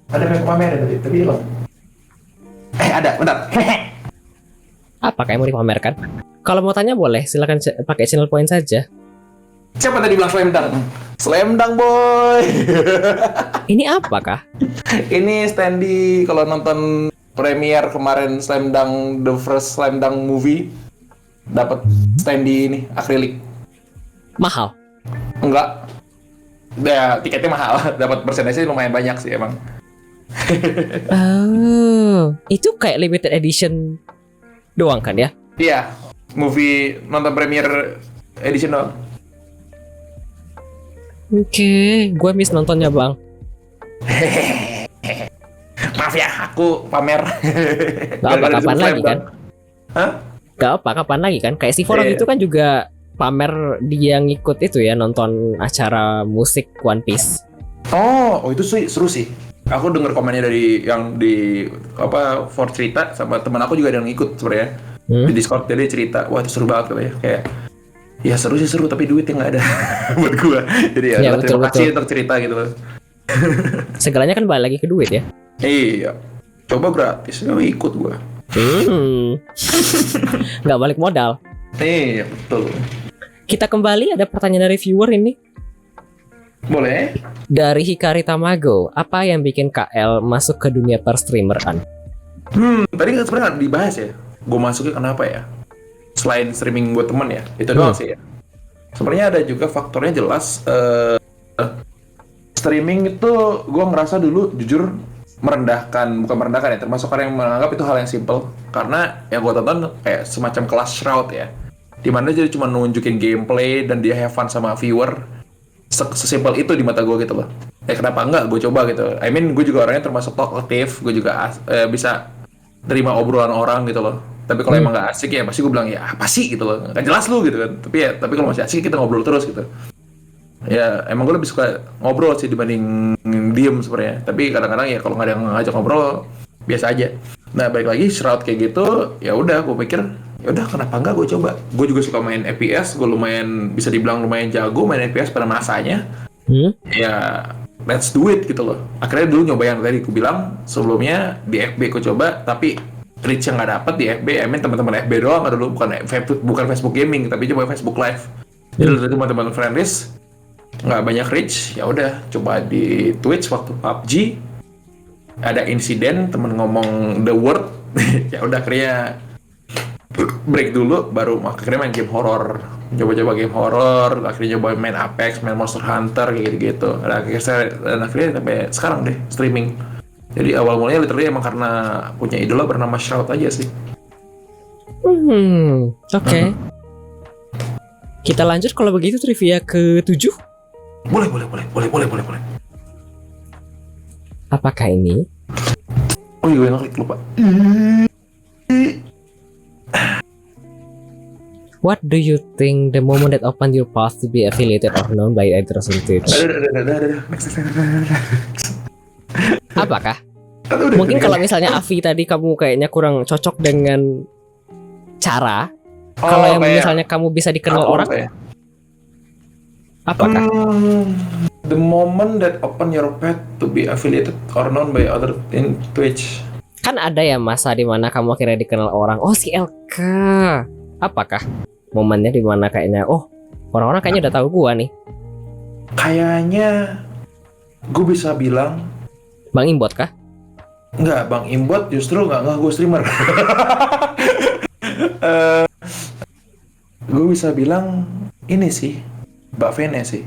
Ada yang pamerin tadi hilang. Ada, bentar. Apa kayak mau dipamerkan? Kalau mau tanya boleh, silakan pakai channel point saja. Siapa tadi bilang slam dunk? Slam dunk boy. Ini apa kah? Ini standy kalau nonton premiere kemarin slam dunk, the first slam dunk movie, dapat standy ini akrilik. Mahal? Enggak. Ya, tiketnya mahal. Dapat persentasenya lumayan banyak sih emang. Oh, itu kayak limited edition doang kan ya? Iya, movie nonton premiere edition doang. Oke, gue miss nontonnya bang. Maaf ya, aku pamer. Gak apa, kapan lagi kan? Hah? Gak apa, kapan lagi kan? Kayak si Forog itu kan juga pamer dia ngikut itu ya, nonton acara musik One Piece. Oh itu sih seru sih. Aku denger komennya dari yang di apa For cerita sama teman aku juga ada yang ngikut sebenarnya di Discord, jadi cerita, wah itu seru banget katanya. Kayak ya seru sih seru, tapi duitnya nggak ada buat gua. Jadi ya betul, terima kasih untuk cerita gitu loh. Segalanya kan balik lagi ke duit ya. Iya, coba gratis, ya ikut gua. Nggak balik modal. Iya betul. Kita kembali, ada pertanyaan dari viewer ini. Boleh. Dari Hikari Tamago, apa yang bikin KL masuk ke dunia per-streameran? Tadi kan sebenarnya nggak dibahas ya. Gue masuknya kenapa ya? Selain streaming buat temen ya, itu doang sih ya. Sebenarnya ada juga faktornya jelas. Streaming itu gue ngerasa dulu jujur bukan merendahkan ya, termasuk orang yang menganggap itu hal yang simple. Karena yang gue tonton kayak semacam kelas Shroud ya, dimana jadi cuma nunjukin gameplay dan dia have fun sama viewer. Sesimpel itu di mata gue gitu loh. Kenapa enggak gue coba gitu. I mean gue juga orangnya termasuk talkative, gue juga bisa terima obrolan orang gitu loh. Tapi kalau emang nggak asik ya pasti gue bilang ya apa sih gitu loh, nggak jelas lu gitu kan. Tapi kalau masih asik kita ngobrol terus gitu. Ya emang gue lebih suka ngobrol sih dibanding diem sebenarnya. Tapi kadang-kadang ya kalau nggak ada yang ngajak ngobrol biasa aja. Nah balik lagi Shroud kayak gitu, ya udah gue pikir ya udah kenapa enggak gue coba. Gue juga suka main FPS, gue lumayan bisa dibilang lumayan jago main FPS pada masanya. Ya let's do it gitu loh. Akhirnya dulu nyoba yang tadi gue bilang sebelumnya di FB gue coba, tapi reach yang nggak dapet di FB. I mean teman-teman FB doang dulu, bukan Facebook gaming, tapi coba Facebook Live. Jadi dulu teman-teman friendlist nggak banyak reach, ya udah coba di Twitch waktu PUBG. Ada insiden temen ngomong the word, ya udah akhirnya break dulu, baru akhirnya main game horror, coba-coba game horror, akhirnya coba main Apex, main Monster Hunter kayak gitu. Dan akhirnya sampai sekarang deh streaming. Jadi awal mulanya literally emang karena punya idola bernama Shroud aja sih. Oke. Kita lanjut kalau begitu trivia ke-7. Boleh. Apakah ini? Oh iya, gue ngeklik lupa. What do you think the moment that opened your path to be affiliated or known by a percentage? Apakah? Mungkin kalau misalnya Avi tadi kamu kayaknya kurang cocok dengan cara. Kalau yang misalnya kamu bisa dikenal orang, apakah? The moment that open your path to be affiliated or known by other in Twitch. Kan ada ya masa dimana kamu akhirnya dikenal orang. Oh si LK. Apakah momennya dimana kayaknya orang-orang kayaknya udah tahu gua nih. Kayaknya gue bisa bilang Bang Imbot kah? Enggak, Bang Imbot justru nggak gue streamer. Gue bisa bilang ini sih Mbak Vene sih.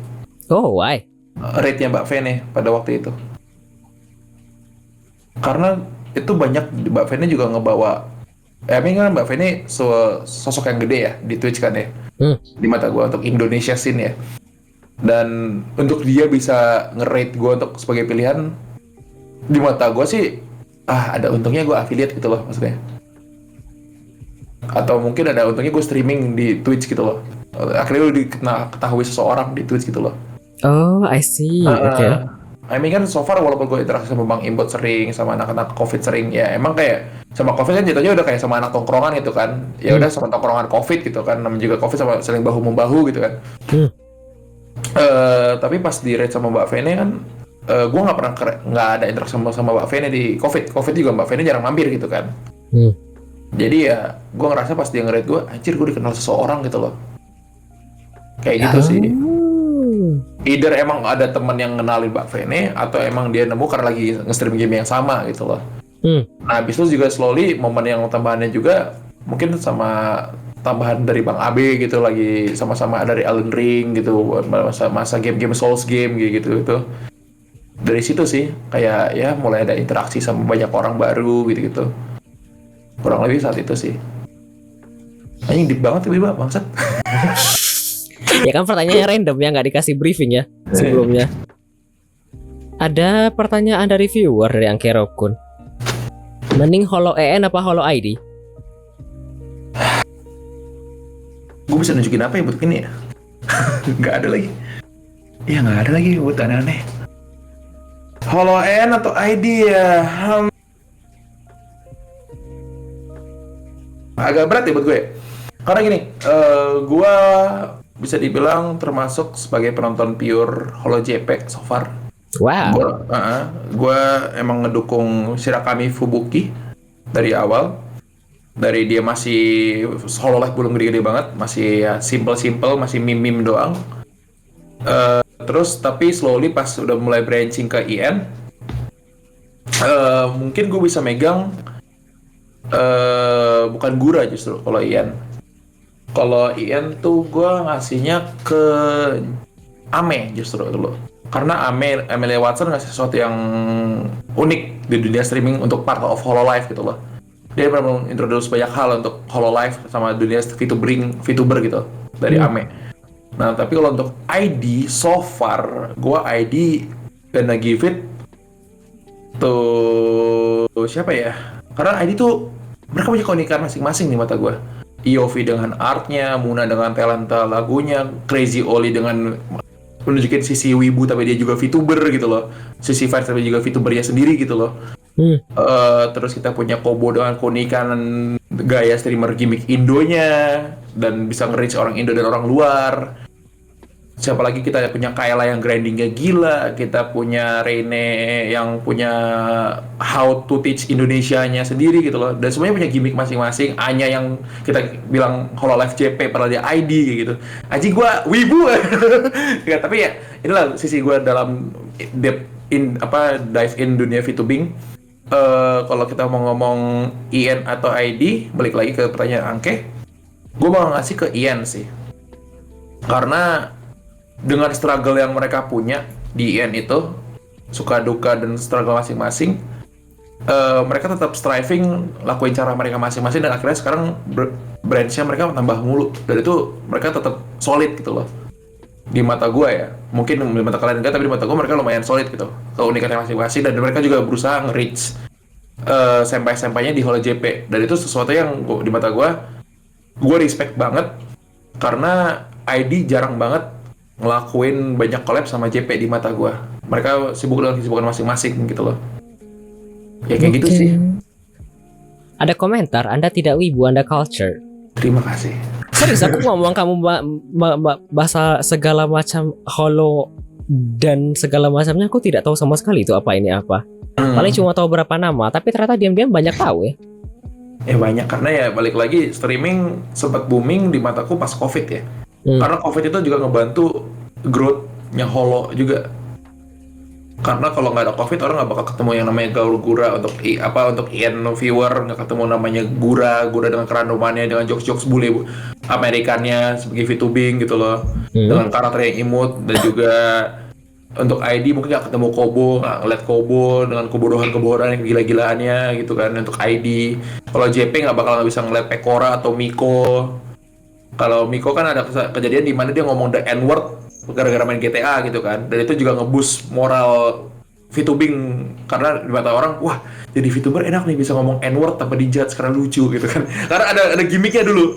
Oh why? Rate-nya Mbak Vene pada waktu itu. Karena itu banyak Mbak Vene juga ngebawa. Emang kan Mbak Vene sosok yang gede ya di Twitch kan ya. Di mata gue untuk Indonesia scene ya. Dan untuk dia bisa nge-rate gue untuk sebagai pilihan, di mata gue sih ada untungnya gue affiliate gitu loh maksudnya. Atau mungkin ada untungnya gue streaming di Twitch gitu loh. Akhirnya lu diketahui seseorang di Twitch gitu loh. Oh, I see. Oke. I mean kan so far walaupun gue interaksi sama Bang Imbot sering, sama anak-anak COVID sering, ya emang kayak sama COVID kan jatuhnya udah kayak sama anak tongkrongan gitu kan. Ya udah sama tongkrongan COVID gitu kan, namanya juga COVID sama saling bahu-membahu gitu kan. Tapi pas di raid sama Mbak Vene kan, gue nggak ada interaksi sama Mbak Vene di COVID juga Mbak Vene jarang mampir gitu kan. Jadi ya gue ngerasa pas dia nge-raid gue, anjir gue dikenal seseorang gitu loh. Kayak gitu sih. Either emang ada teman yang kenalin Mbak Vene, atau emang dia nemu karena lagi nge-stream game yang sama gitu loh. Nah habis itu juga slowly momen yang tambahannya juga mungkin sama tambahan dari Bang Abe gitu, lagi sama-sama dari Elden Ring gitu, masa game-game Souls game gitu. Dari situ sih kayak ya mulai ada interaksi sama banyak orang baru gitu. Kurang lebih saat itu sih. Anjing deep banget tiba-tiba bangsat. Ya kan pertanyaannya random ya, nggak dikasih briefing ya sebelumnya. Ada pertanyaan dari viewer dari Angkerokun. Mending Holo EN apa Holo ID? Gue bisa nunjukin apa ya buat ini ya? Nggak ada lagi. Iya nggak ada lagi buat aneh-aneh. Holo EN atau ID ya? Agak berat ya buat gue. Karena gini, gue bisa dibilang termasuk sebagai penonton pure Holo JP so far. Wow. Gue emang ngedukung Shirakami Fubuki dari awal. Dari dia masih Hololive belum gede-gede banget, masih ya simple, masih meme doang. Terus tapi slowly pas udah mulai branching ke IN, mungkin gue bisa megang bukan Gura justru kalau IN. Kalau IN tuh gue ngasihnya ke Ame justru dulu. Karena Amelia Watson ngasih sesuatu yang unik di dunia streaming untuk part of Hololive gitu loh. Dia pernah introduce banyak hal untuk Hololive sama dunia VTuber gitu dari Ame. Nah tapi kalau untuk ID so far, gue ID gonna give it to siapa ya? Karena ID tuh mereka punya keunikan masing-masing di mata gue. EOV dengan artnya, Muna dengan talenta lagunya, Crazy Oli dengan menunjukin sisi wibu tapi dia juga VTuber gitu loh, sisi fans tapi juga VTubernya sendiri gitu loh. Terus kita punya Kobo dengan keunikan gaya streamer gimmick Indonya dan bisa nge-reach orang Indo dan orang luar. Siapa lagi kita punya Kayla yang grindingnya gila, kita punya Rene yang punya how to teach Indonesianya sendiri gitu loh, dan semuanya punya gimmick masing-masing. Anya yang kita bilang Hololive JP padahal dia ID kayak gitu. Anjing gua wibu. Ya, tapi ya inilah sisi gua dalam dive in dunia VTubing. Kalau kita mau ngomong IN atau ID, balik lagi ke pertanyaan Angke, gua mau ngasih ke IN sih. Karena dengan struggle yang mereka punya di IN itu, suka duka dan struggle masing-masing, mereka tetap striving lakuin cara mereka masing-masing, dan akhirnya sekarang branch-nya mereka tambah mulu, dan itu mereka tetap solid gitu loh di mata gue ya. Mungkin di mata kalian enggak, tapi di mata gue mereka lumayan solid gitu, keunikannya masing-masing, dan mereka juga berusaha nge-reach senpai-senpainya di Holo JP, dan itu sesuatu yang di mata gue respect banget, karena ID jarang banget ngelakuin banyak collab sama JP di mata gue. Mereka sibuk dengan kesibukan masing-masing gitu loh. Ya kayak gitu sih. Ada komentar, Anda tidak wibu, Anda culture. Terima kasih. Serius aku ngomong kamu bahasa segala macam Holo dan segala macamnya, aku tidak tahu sama sekali itu apa ini apa. Paling cuma tahu berapa nama, tapi ternyata diam-diam banyak tahu ya. Ya banyak, karena ya balik lagi streaming sempat booming di mataku pas COVID ya. Karena COVID itu juga ngebantu growth-nya Holo juga. Karena kalau nggak ada COVID, orang nggak bakal ketemu yang namanya gaul Gura untuk untuk IN viewer, nggak ketemu namanya Gura dengan kerandomannya, dengan jokes-jokes bule Amerikannya sebagai VTubing gitu loh, dengan karakter yang imut, dan juga untuk ID mungkin nggak ketemu Kobo, nggak ngeliat Kobo dengan kebodohan-kebodohan yang gila-gilaannya gitu kan untuk ID. Kalau JP nggak bisa ngeliat Pekora atau Miko. Kalau Miko kan ada kejadian di mana dia ngomong the N-word gara-gara main GTA gitu kan. Dan itu juga nge-boost moral VTubing karena di mata orang, wah jadi VTuber enak nih bisa ngomong N-word tanpa dijudge karena lucu gitu kan. Karena ada gimmicknya dulu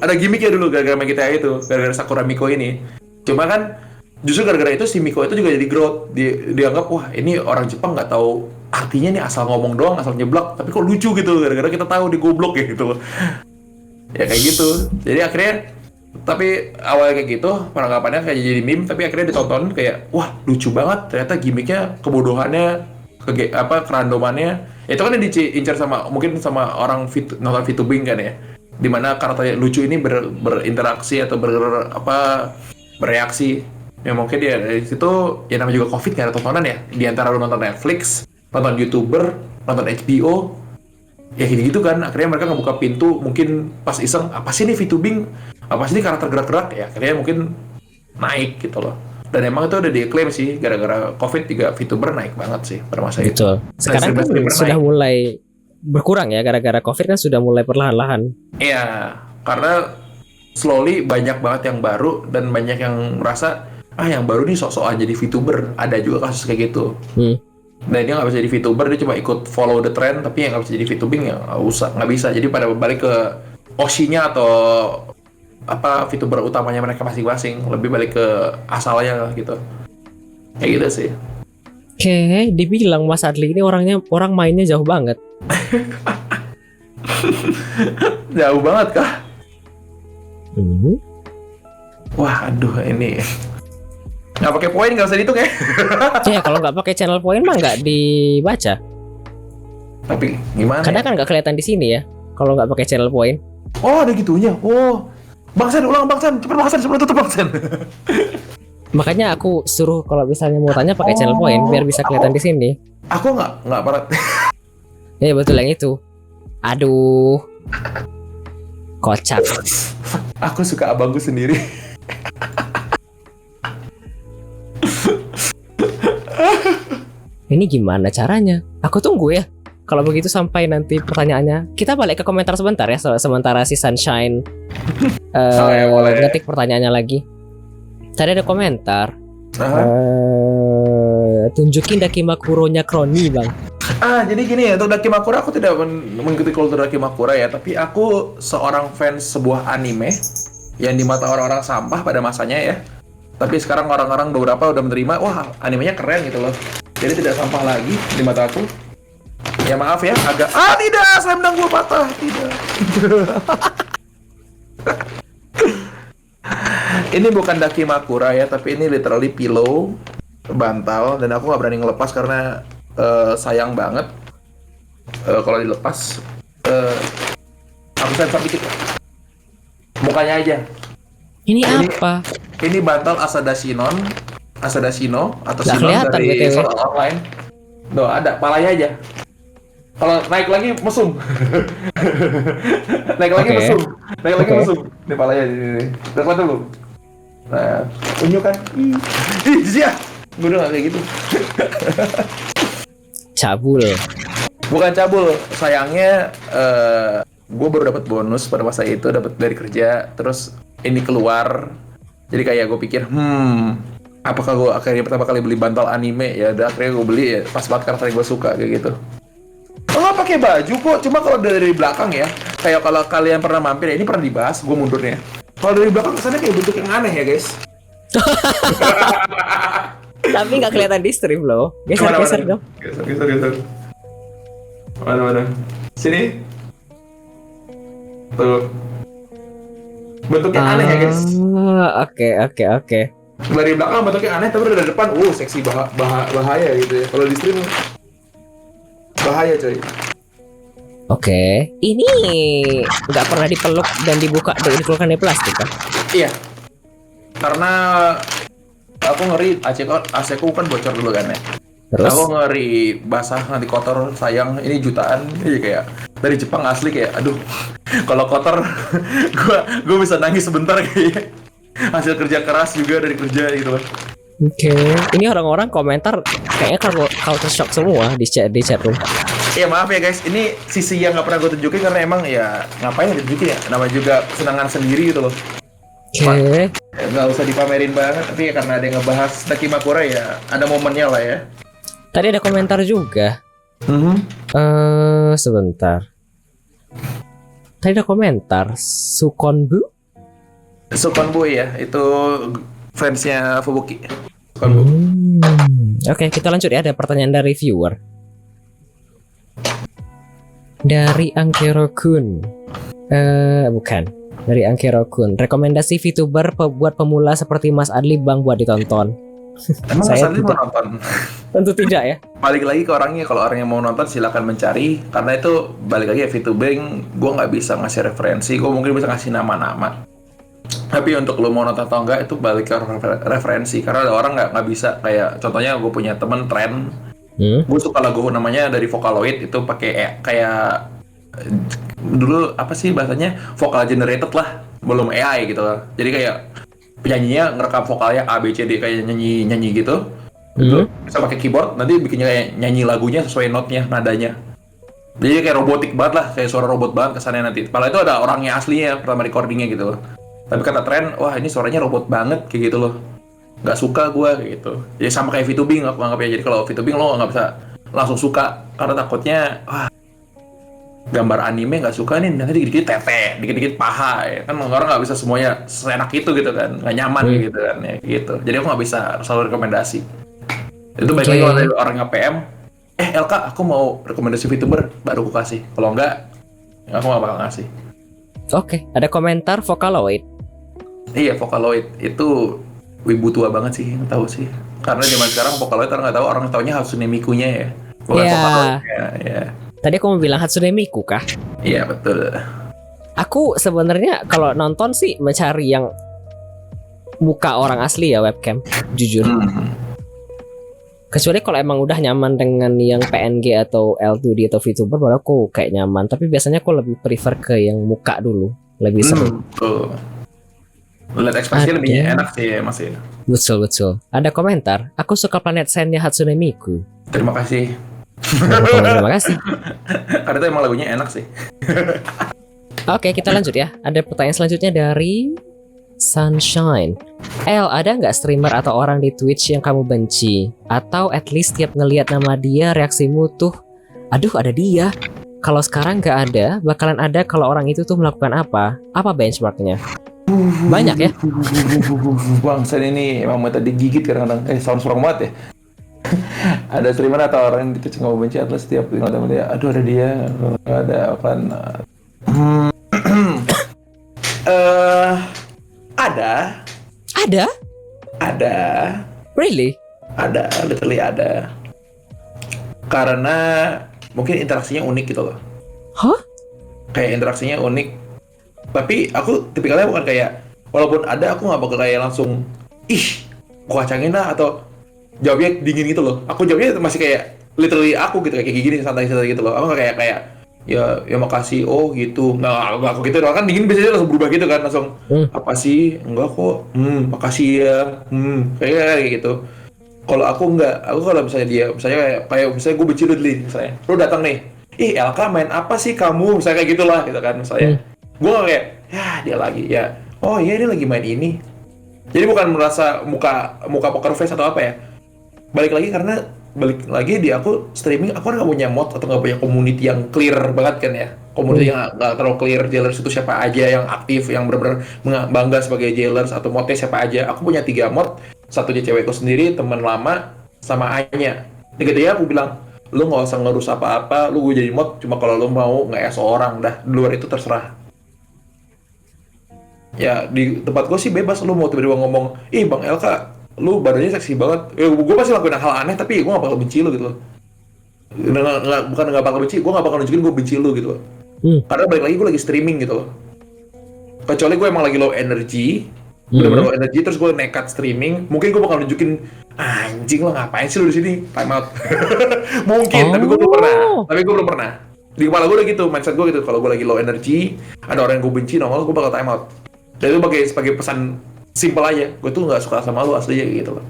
gara-gara main GTA itu, gara-gara Sakura Miko ini. Cuma kan justru gara-gara itu si Miko itu juga jadi growth. Dianggap wah ini orang Jepang nggak tahu artinya nih, asal ngomong doang, asal nyeblak, tapi kok lucu gitu gara-gara kita tahu di goblok ya gitu. Ya kayak gitu. Jadi akhirnya tapi awalnya kayak gitu, penanggapannya kayak jadi meme, tapi akhirnya ditonton kayak wah lucu banget, ternyata gimmicknya, kebodohannya, kerandomannya itu kan yang diincar sama mungkin sama orang nonton VTubing kan ya, dimana karakter lucu ini berinteraksi atau bereaksi ya. Mungkin dia dari situ ya, namanya juga COVID gak ada tontonan ya, di antara lu nonton Netflix, nonton YouTuber, nonton HBO ya gitu kan, akhirnya mereka ngebuka pintu mungkin pas iseng, apa sih ini VTubing, apa sih ini karakter gerak-gerak ya, akhirnya mungkin naik gitu loh. Dan emang itu udah diklaim sih, gara-gara COVID juga VTuber naik banget sih pada masa itu. Betul. Sekarang kan sudah mulai berkurang ya, gara-gara COVID kan sudah mulai perlahan-lahan. Iya, karena slowly banyak banget yang baru dan banyak yang merasa yang baru nih sok-sokan jadi VTuber. Ada juga kasus kayak gitu. Dan dia nggak bisa jadi VTuber, dia cuma ikut follow the trend, tapi yang nggak bisa jadi VTubing ya nggak bisa. Jadi pada balik ke Oshinya atau VTuber utamanya mereka masing-masing, lebih balik ke asalnya gitu. Kayak gitu sih. Oke, dibilang Mas Adli ini orang mainnya jauh banget. Jauh banget kah? Wah, aduh ini nggak pakai poin, nggak usah dihitung ya. Ya kalau nggak pakai channel poin mah nggak dibaca. Tapi gimana? Karena kan nggak kelihatan di sini ya, kalau nggak pakai channel poin. Oh ada gitunya. Oh, Bang Sen ulang, Bang Sen, cepet Bang Sen sebelum tutup Bang Sen. Makanya aku suruh kalau misalnya mau tanya pakai channel poin biar bisa kelihatan di sini. Aku nggak parat. Ya betul yang itu. Aduh, kocak. Aku suka abangku sendiri. Ini gimana caranya? Aku tunggu ya. Kalau begitu sampai nanti pertanyaannya. Kita balik ke komentar sebentar ya. Sementara si Sunshine ngetik pertanyaannya lagi. Tadi ada komentar. Tunjukin Dakimakuro-nya Kroni, Bang. Jadi gini ya, untuk Dakimakura aku tidak mengikuti kultur Dakimakura ya, tapi aku seorang fans sebuah anime yang di mata orang-orang sampah pada masanya ya. Tapi sekarang orang-orang beberapa udah menerima, wah animenya keren gitu loh. Jadi tidak sampah lagi di mata aku. Ya maaf ya, agak tidak, slam dunk gua patah, tidak. Ini bukan Dakimakura ya, tapi ini literally pillow, bantal, dan aku nggak berani ngelepas karena sayang banget. Kalau dilepas, aku sensor dikit. Mukanya aja. Ini apa? Ini bantal Asada Shino atau Nggak Shinon kelihatan, dari BTW. Sword Art Online. Tuh ada, palanya aja. Kalau naik lagi mesum. Naik lagi Oke. mesum. Naik lagi Oke. mesum. Ini palanya di sini. Udah kelihatan belum? Nah, unyu kan. Ih, Zia. Gue udah nggak kayak gitu. Cabul. Bukan cabul. Sayangnya gue baru dapat bonus pada masa itu, dapat dari kerja. Terus ini keluar. Jadi kayak gue pikir, apakah gue akhirnya pertama kali beli bantal anime ya? Udah akhirnya gue beli ya, pas banget karakter yang gue suka kayak gitu. Oh, nggak pakai baju kok, cuma kalau dari belakang ya, kayak kalau kalian pernah mampir ya, ini pernah dibahas, gue mundurnya. Kalau dari belakang kesannya kayak bentuk yang aneh ya guys. Tapi nggak kelihatan di stream loh. Geser dong. Geser. Mana? Sini. Tuh. Bentuknya aneh ya guys. Oke. Dari belakang bentuknya aneh, tapi dari depan, seksi bahaya gitu ya. Kalau di stream bahaya coy. Oke. Ini nggak pernah dipeluk dan dibuka dan dikeluarkan dari plastik kan? Iya. Karena aku ngeri AC ku kan bocor dulu kan ya. Terus? Aku ngeri basah nanti kotor, sayang ini jutaan. Iya kayak dari Jepang asli kayak aduh. Kalau kotor gua bisa nangis sebentar kayak. Hasil kerja keras juga dari kerja gitu loh. Oke. Ini orang-orang komentar kayaknya culture shock semua di chat room. Ya maaf ya guys, ini sisi yang nggak pernah gue tunjukin karena emang ya ngapain ya ditunjukin ya, nama juga kesenangan sendiri gitu loh. Oke. Nggak usah dipamerin banget, tapi ya karena ada yang ngebahas Dakimakura ya ada momennya lah ya. Tadi ada komentar juga. Sebentar. Tadi ada komentar Sukonbu. Sukonbu ya, itu fansnya Fubuki. Sukonbu. Oke, kita lanjut ya. Ada pertanyaan dari viewer. Dari Angkero-kun. Bukan. Dari Angkero-kun. Rekomendasi VTuber buat pemula seperti Mas Adli Bang buat ditonton. Emang Mas Adli mau nonton? Tentu tidak ya. Balik lagi ke orangnya, kalau orang yang mau nonton silakan mencari, karena itu balik lagi ya VTubing, gue nggak bisa ngasih referensi, gue mungkin bisa ngasih nama-nama. Tapi untuk lo mau nonton atau enggak itu balik ke referensi, karena ada orang nggak bisa kayak contohnya gue punya temen tren, gue suka lagu namanya dari Vocaloid itu pakai kayak dulu apa sih bahasanya vocal generated lah, belum AI gitu lah. Jadi kayak penyanyinya ngerekam vokalnya A B C D kayak nyanyi gitu. Itu bisa pakai keyboard, nanti bikinnya kayak nyanyi lagunya sesuai notnya, nadanya. Jadi kayak robotik banget lah, kayak suara robot banget kesannya nanti. Padahal itu ada orangnya aslinya pertama recordingnya gitu loh. Tapi kata tren, wah ini suaranya robot banget kayak gitu loh. Nggak suka gue kayak gitu. Jadi sama kayak VTubing aku anggapnya. Jadi kalau VTubing lo nggak bisa langsung suka karena takutnya, wah gambar anime nggak suka nih, nanti dikit-dikit tete, dikit-dikit paha ya. Kan orang nggak bisa semuanya seenak itu gitu kan, nggak nyaman gitu kan ya gitu. Jadi aku nggak bisa selalu rekomendasi. Itu baik lagi kalau dari orang PM, LK aku mau rekomendasi VTuber, baru aku kasih. Kalau enggak, aku nggak bakal ngasih. Oke, ada komentar Vocaloid. Iya, Vocaloid itu wibu tua banget sih, nggak tahu sih. Karena zaman sekarang Vocaloid orang nggak tahu, orang taunya Hatsune Miku-nya ya, bukan Vocaloid ya. Tadi aku mau bilang Hatsune Miku kah? Iya betul. Aku sebenarnya kalau nonton sih mencari yang muka orang asli ya, webcam, jujur. Kecuali kalau emang udah nyaman dengan yang PNG atau L2D atau VTuber, baru aku kayak nyaman. Tapi biasanya aku lebih prefer ke yang muka dulu, lebih seru. Lihat ekspresi lebih enak sih ya Mas ya. Betul. Ada komentar, aku suka Planet Sand-nya Hatsune Miku. Terima kasih. Terima kasih. Karena itu emang lagunya enak sih. Oke, kita lanjut ya. Ada pertanyaan selanjutnya dari Sunshine. Ada nggak streamer atau orang di Twitch yang kamu benci? Atau at least tiap ngelihat nama dia reaksimu tuh, aduh ada dia. Kalau sekarang nggak ada, bakalan ada kalau orang itu tuh melakukan apa? Apa benchmarknya? Banyak ya? Bangsa ini emang mata digigit kadang-kadang. Sound strong banget ya. Ada streamer atau orang yang Twitch yang kamu benci, atau setiap ngeliat nama dia, aduh ada dia, ada kan. Ada. Really? Ada, literally ada. Karena mungkin interaksinya unik gitu loh. Hah? Kayak interaksinya unik. Tapi aku tipikalnya bukan kayak, walaupun ada aku nggak bakal kayak langsung, gua kacangin lah, atau jawabnya dingin gitu loh. Aku jawabnya masih kayak literally aku gitu, kayak gini santai-santai gitu loh. Aku nggak kayak ya makasih, oh gitu. Nah aku gitu doang kan, dingin biasanya langsung berubah gitu kan, langsung apa sih, enggak kok, makasih ya, kayak gitu. Kalau aku enggak, aku kalau misalnya dia, misalnya misalnya gue benci lu nih, misalnya lu datang nih, LK main apa sih kamu, misalnya kayak gitulah gitu kan, misalnya gue nggak kayak, ya dia lagi ya, oh iya dia lagi main ini. Jadi bukan merasa muka poker face atau apa ya, balik lagi di aku streaming, aku kan nggak punya mod atau nggak punya community yang clear banget kan ya. Community yang nggak terlalu clear, jailers itu siapa aja yang aktif, yang benar-benar bangga sebagai jailers, atau modnya siapa aja. Aku punya 3 mod, satunya cewekku sendiri, teman lama, sama Anya. Gitu ya, aku bilang, lu nggak usah ngurus apa-apa, lu gue jadi mod cuma kalau lu mau nge-ES orang, dah di luar itu terserah. Ya di tempat gue sih bebas, lu mau tiba-tiba ngomong, Bang LK, lu badannya seksi banget. Gue pasti lakuin hal aneh, tapi gue gak bakal benci lu gitu loh. Bukan gak bakal benci, gue gak bakal nunjukin gue benci lu gitu loh. Karena balik lagi gue lagi streaming gitu loh. Kecuali gue emang lagi low energy, bener-bener low energy, terus gue nekat streaming, mungkin gue bakal nunjukin, anjing lo ngapain sih lu di sini, time out. Mungkin, tapi gue belum pernah. Di kepala gue udah gitu, mindset gue gitu. Kalau gue lagi low energy, ada orang yang gue benci, nongol, gue bakal time out. Dan itu sebagai pesan simple aja, gue tuh nggak suka sama lu aslinya gitu loh.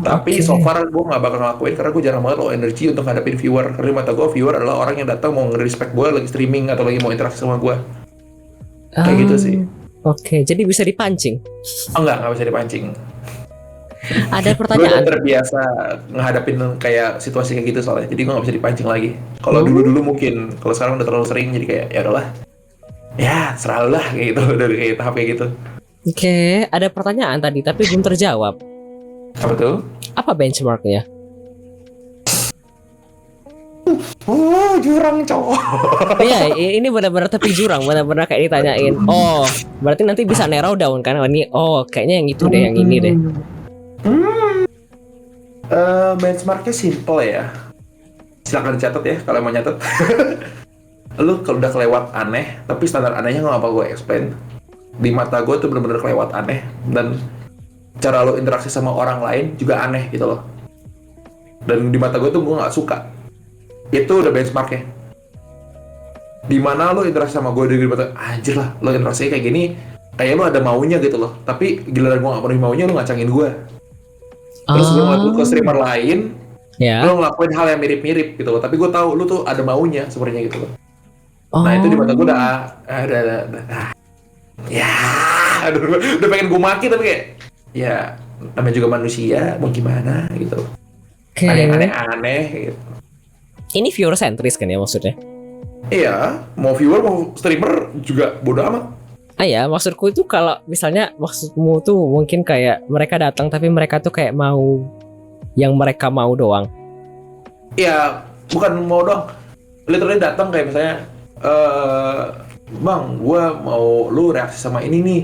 Tapi so far gue nggak bakal ngelakuin karena gue jarang banget low energy untuk ngadepin viewer. Karena mata gue viewer adalah orang yang datang mau nge-respect gue lagi streaming atau lagi mau interaksi sama gue. Kayak gitu sih. Oke, jadi bisa dipancing. Oh enggak bisa dipancing. Ada Gue udah pertanyaan. terbiasa ngehadapin kayak situasi kayak gitu soalnya, jadi gue nggak bisa dipancing lagi. Kalau Oh, dulu mungkin, kalau sekarang udah terlalu sering jadi kayak ya udahlah, ya seralah lah kayak gitu dari kayak tahap kayak gitu. oke, ada pertanyaan tadi tapi belum terjawab. Apa tuh? Apa benchmarknya? Oh jurang cowok. Iya, ini benar-benar tepi jurang, benar-benar kayak ditanyain. Oh, berarti nanti bisa narrow down kan? Oh, ini, oh, kayaknya yang itu deh, yang ini deh. Benchmarknya simple ya. Silakan dicatat ya kalau mau nyatet. Lu kalau udah kelewat aneh, tapi standar anehnya nggak apa gue explain. Di mata gue tuh bener-bener kelewat aneh, dan cara lu interaksi sama orang lain juga aneh gitu loh. Dan di mata gue tuh gue nggak suka. Itu udah benchmarknya. Dimana lu interaksi sama gue di mata, anjir lah, lu interaksi kayak gini, kayak lu ada maunya gitu loh. Tapi giliran gue nggak penuhi maunya, lu ngacangin gue. Terus gue ngeliat lu ke streamer lain, Ya. lu ngelakuin hal yang mirip-mirip gitu loh. Tapi gue tahu lu tuh ada maunya sebenarnya gitu loh. Oh. Nah itu di mata gue udah ya, aduh, udah pengen gue maki tapi kayak, ya namanya juga manusia, mau gimana gitu. Oke. Ada yang aneh-aneh gitu. Ini viewer centris kan ya maksudnya? Iya, mau viewer mau streamer juga bodo amat. Ah ya, maksudku itu kalau misalnya maksudmu tuh mungkin kayak mereka datang tapi mereka tuh kayak mau yang mereka mau doang. Iya, bukan mau dong. Literally datang kayak misalnya, bang, gue mau lu reaksi sama ini nih.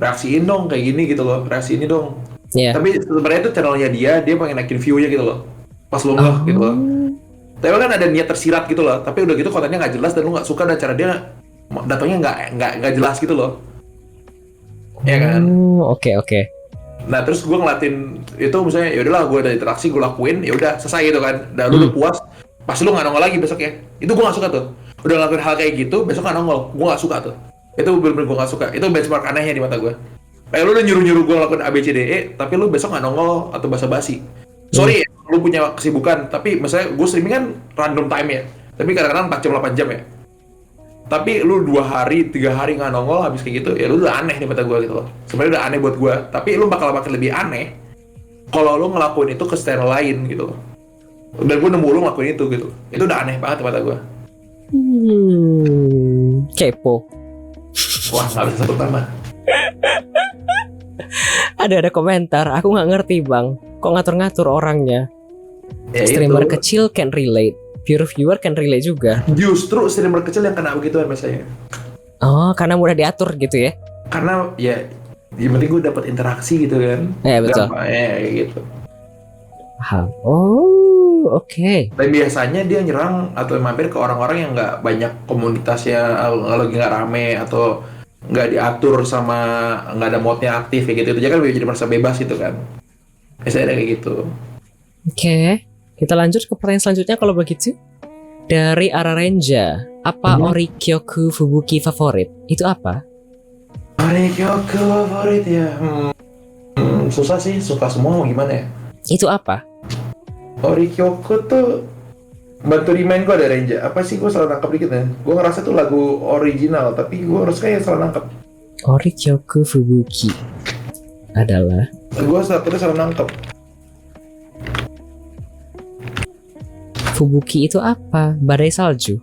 Reaksiin dong kayak gini gitu loh, reaksi ini dong. Iya. Tapi sebenarnya itu channelnya dia pengen naikin view-nya gitu loh. Pas lu ngeh gitu loh. Tapi kan ada niat tersirat gitu loh. Tapi udah gitu kontennya nggak jelas dan lu nggak suka, dan cara dia datangnya nggak jelas gitu loh. Ya kan? Oke. Nah terus gue ngelatin itu misalnya, ya udahlah gue ada interaksi gue lakuin, ya udah selesai gitu kan. Dan lu udah puas, pasti lu nggak nongol lagi besok ya. Itu gue nggak suka tuh. Udah ngelakuin hal kayak gitu, besok nggak nongol, gue nggak suka tuh. Itu bener-bener gue nggak suka. Itu benchmark anehnya di mata gue. Kayak lu udah nyuruh-nyuruh gue ngelakuin A B C D E, tapi lu besok nggak nongol atau basa-basi. Sorry, ya, lu punya kesibukan, tapi misalnya gue streaming kan random time ya. Tapi kadang-kadang 4 jam 8 jam ya. Tapi lu 2 hari, 3 hari nggak nongol habis kayak gitu, ya lu udah aneh di mata gue gitu loh. Sebenarnya udah aneh buat gue, tapi lu bakal makin lebih aneh kalau lu ngelakuin itu ke channel lain gitu loh. Dan gue nemu lu ngelakuin itu gitu. Itu udah aneh banget di mata gue. Kepo. Wah, nggak bisa sebut nama. Ada komentar, aku nggak ngerti bang. Kok ngatur-ngatur orangnya? Ya, Streamer itu. kecil can relate, pure viewer can relate juga. Justru streamer kecil yang kena begituan biasanya. Oh, karena mudah diatur gitu ya? Karena ya yang penting gue dapat interaksi gitu kan. Ya betul. Kayak gitu. Paham. Oh, oke. Dan biasanya dia nyerang atau mampir ke orang-orang yang nggak banyak komunitasnya, lagi nggak rame atau nggak diatur sama nggak ada modnya aktif kayak gitu. Dia kan jadi merasa bebas gitu kan. Biasanya ada kayak gitu. Oke. Kita lanjut ke pertanyaan selanjutnya kalau begitu. Dari Ararenja, apa Orikyoku Fubuki favorit? Itu apa? Orikyoku favorit ya. Susah sih, suka semua mau gimana ya. Itu apa? Orikyoku tuh bantu remind gue ada Renja. Apa sih gue salah nangkep dikit ya? Gue ngerasa tuh lagu original, tapi gue harus kayak salah nangkep. Orikyoku Fubuki adalah Gue salah nangkep. Fubuki itu apa? Badai salju.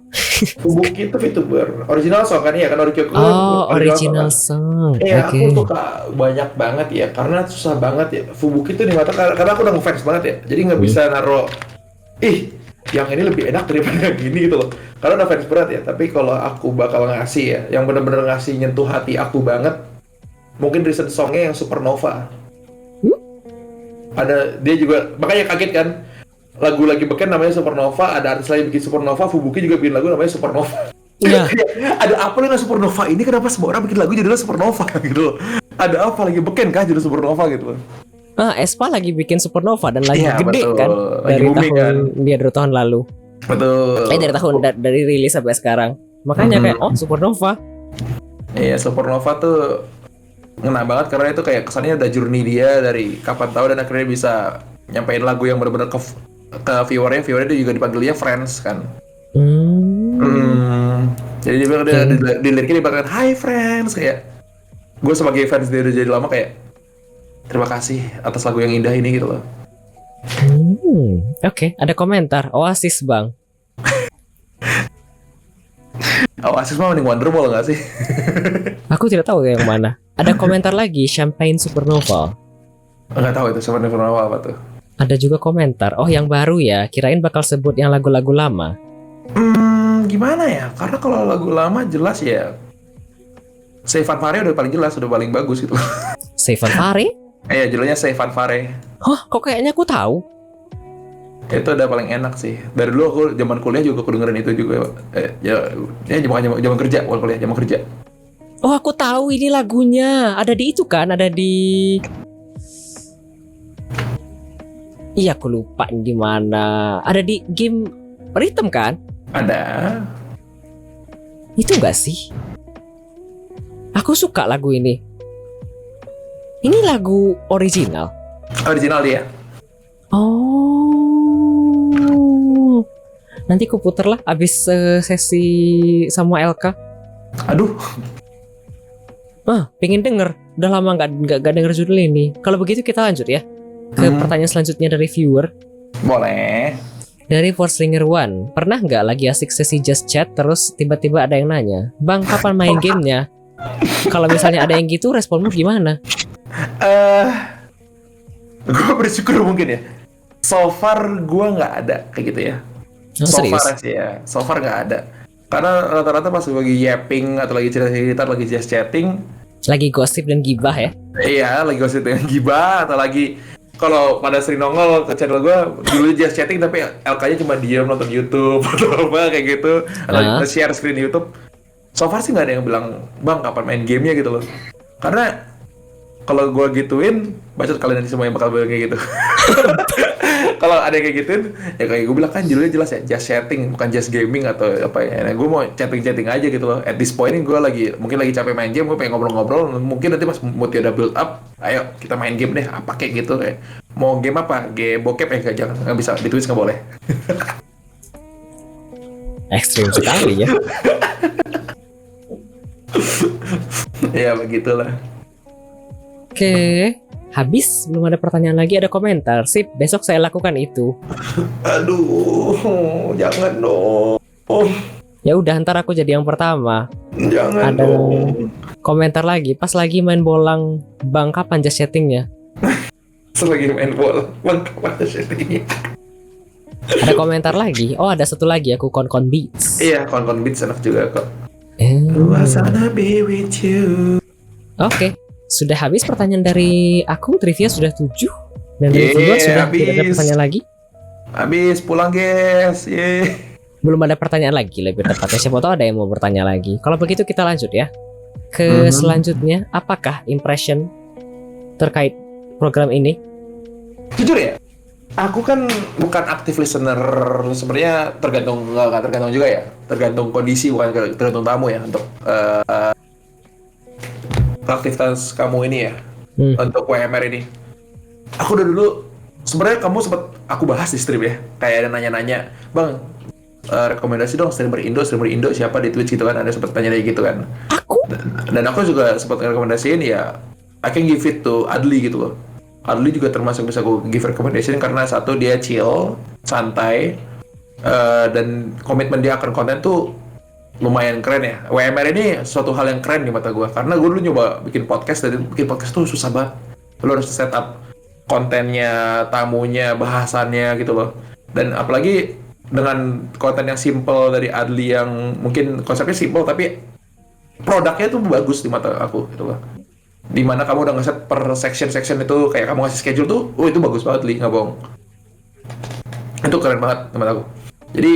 Fubuki itu VTuber. Original song kan ya kan Orikyoku. Oh, original song. Iya, Oke. aku suka banyak banget ya, karena susah banget ya. Fubuki itu di mata, karena aku udah ngefans banget ya. Jadi nggak bisa naro, yang ini lebih enak daripada yang gini gitu loh. Karena udah fans berat ya. Tapi kalau aku bakal ngasih ya, yang bener-bener ngasih nyentuh hati aku banget, mungkin recent songnya yang Supernova. Ada dia juga, makanya kaget kan. Lagu lagi beken namanya Supernova, ada artis lain bikin Supernova, Fubuki juga bikin lagu namanya Supernova. Iya. Ada apa dengan Supernova ini? Kenapa semua orang bikin lagu judulnya Supernova gitu loh? Ada apa lagi beken kah judul Supernova gitu loh? Espa lagi bikin Supernova dan lagi Iya, gede betul. kan Lagi dari booming, tahun kan? dia dari tahun lalu. Betul. Dari rilis sampai sekarang. Makanya kayak Supernova. Iya, Supernova tuh ngena banget karena itu kayak kesannya udah journey dia dari kapan tahu dan akhirnya bisa nyampein lagu yang benar-benar ke viewernya itu juga dipanggilnya friends kan. Jadi dia bilang di liriknya dia bilang hi friends kayak gue sebagai fans dia udah jadi lama kayak terima kasih atas lagu yang indah ini gitu loh. Oke, ada komentar Oasis bang. Oasis mah mending Wonderwall nggak sih? Aku tidak tahu yang mana. Ada komentar lagi Champagne Supernova. Nggak tahu itu sebenarnya apa tuh. Ada juga komentar, oh yang baru ya, kirain bakal sebut yang lagu-lagu lama. Gimana ya? Karena kalau lagu lama jelas ya Say Fanfare udah paling jelas, udah paling bagus gitu. Say Fanfare? Iya, judulnya Say Fanfare. Hah, kok kayaknya aku tahu? Itu udah paling enak sih. Dari dulu aku zaman kuliah juga aku dengerin itu juga. Zaman kerja, bukan kuliah, zaman kerja. Oh, aku tahu ini lagunya. Ada di itu kan? Ada di Iya, aku lupa di mana. Ada di game Rhythm kan? Ada. Itu enggak sih? Aku suka lagu ini. Ini lagu original. Original dia. Oh. Nanti ku puter lah abis sesi sama LK. Aduh. Pengen denger. Udah lama nggak denger judul ini. Kalau begitu kita lanjut ya ke pertanyaan selanjutnya dari viewer. Boleh. Dari Forstringer One, pernah nggak lagi asik sesi just chat terus tiba-tiba ada yang nanya, Bang kapan main gamenya? Kalau misalnya ada yang gitu, responmu gimana? Gue bersyukur mungkin ya. So far gue nggak ada kayak gitu ya. So Serius? far sih ya. So far nggak ada. Karena rata-rata pas lagi yapping atau lagi cerita-cerita, lagi just chatting, Lagi gosip dan gibah ya? iya, lagi gosip dengan gibah atau lagi kalau pada sering nongol ke channel gue dulu just chatting tapi LK-nya cuma diam nonton YouTube atau apa kayak gitu atau share screen YouTube. So far sih nggak ada yang bilang bang kapan main gamenya gitu loh. Karena kalau gue gituin bacot kalian nanti semua yang bakal bilang kayak gitu. Kalau ada yang kayak gituin ya kayak gue bilang kan judulnya jelas ya just chatting bukan just gaming atau apa ya. Nah, gue mau chatting aja gitu loh. At this point ini gue mungkin lagi capek main game, gue pengen ngobrol-ngobrol. Mungkin nanti pas moodnya udah build up, ayo kita main game deh apa kayak gitu kayak. Mau game apa? Game bokep ya jangan, nggak bisa di Twitch nggak boleh. Ekstrim sekali ya. Ya begitulah. Oke, habis belum ada pertanyaan lagi, ada komentar. Sip, besok saya lakukan itu. Aduh, jangan dong. Ya udah, ntar aku jadi yang pertama. Jangan Ada dong. komentar lagi, pas lagi main bolang, Bang kapan just chattingnya? Selagi main bola, lengkap aja settingnya. Ada komentar lagi, oh ada satu lagi aku Konkon Beats. Iya, Konkon Beats enak juga kok. Oke, Be with you. sudah habis pertanyaan dari aku, trivia sudah 7 dan dari viewer sudah habis. tidak ada pertanyaan lagi. Habis pulang guys. Belum ada pertanyaan lagi, lebih tepatnya siapa tahu ada yang mau bertanya lagi. Kalau begitu kita lanjut ya ke selanjutnya. Apakah impression terkait program ini? Jujur ya, aku kan bukan aktif listener. Sebenarnya tergantung nggak tergantung juga ya. Tergantung kondisi, bukan tergantung tamu ya untuk aktivitas kamu ini ya. Untuk WMR ini. Aku udah dulu sebenarnya kamu sempat aku bahas di stream ya. Kayak ada nanya-nanya, "Bang, rekomendasi dong streamer Indo siapa di Twitch gitu kan." Ada sempat tanya kayak gitu kan. Dan aku juga sempat rekomendasiin ya I can give it to Adli gitu loh. Adli juga termasuk bisa aku give recommendation karena satu dia chill, santai, dan komitmen dia akan konten tuh lumayan keren ya. WMR ini suatu hal yang keren di mata gue karena gue dulu nyoba bikin podcast dan bikin podcast tuh susah banget. Lo harus setup kontennya, tamunya, bahasannya gitu loh. Dan apalagi dengan konten yang simple dari Adli yang mungkin konsepnya simple tapi produknya tuh bagus di mata aku gitu loh. Dimana kamu udah ngeset per section itu kayak kamu ngasih schedule tuh, itu bagus banget Li, nggak bohong. Itu keren banget di mata aku. Jadi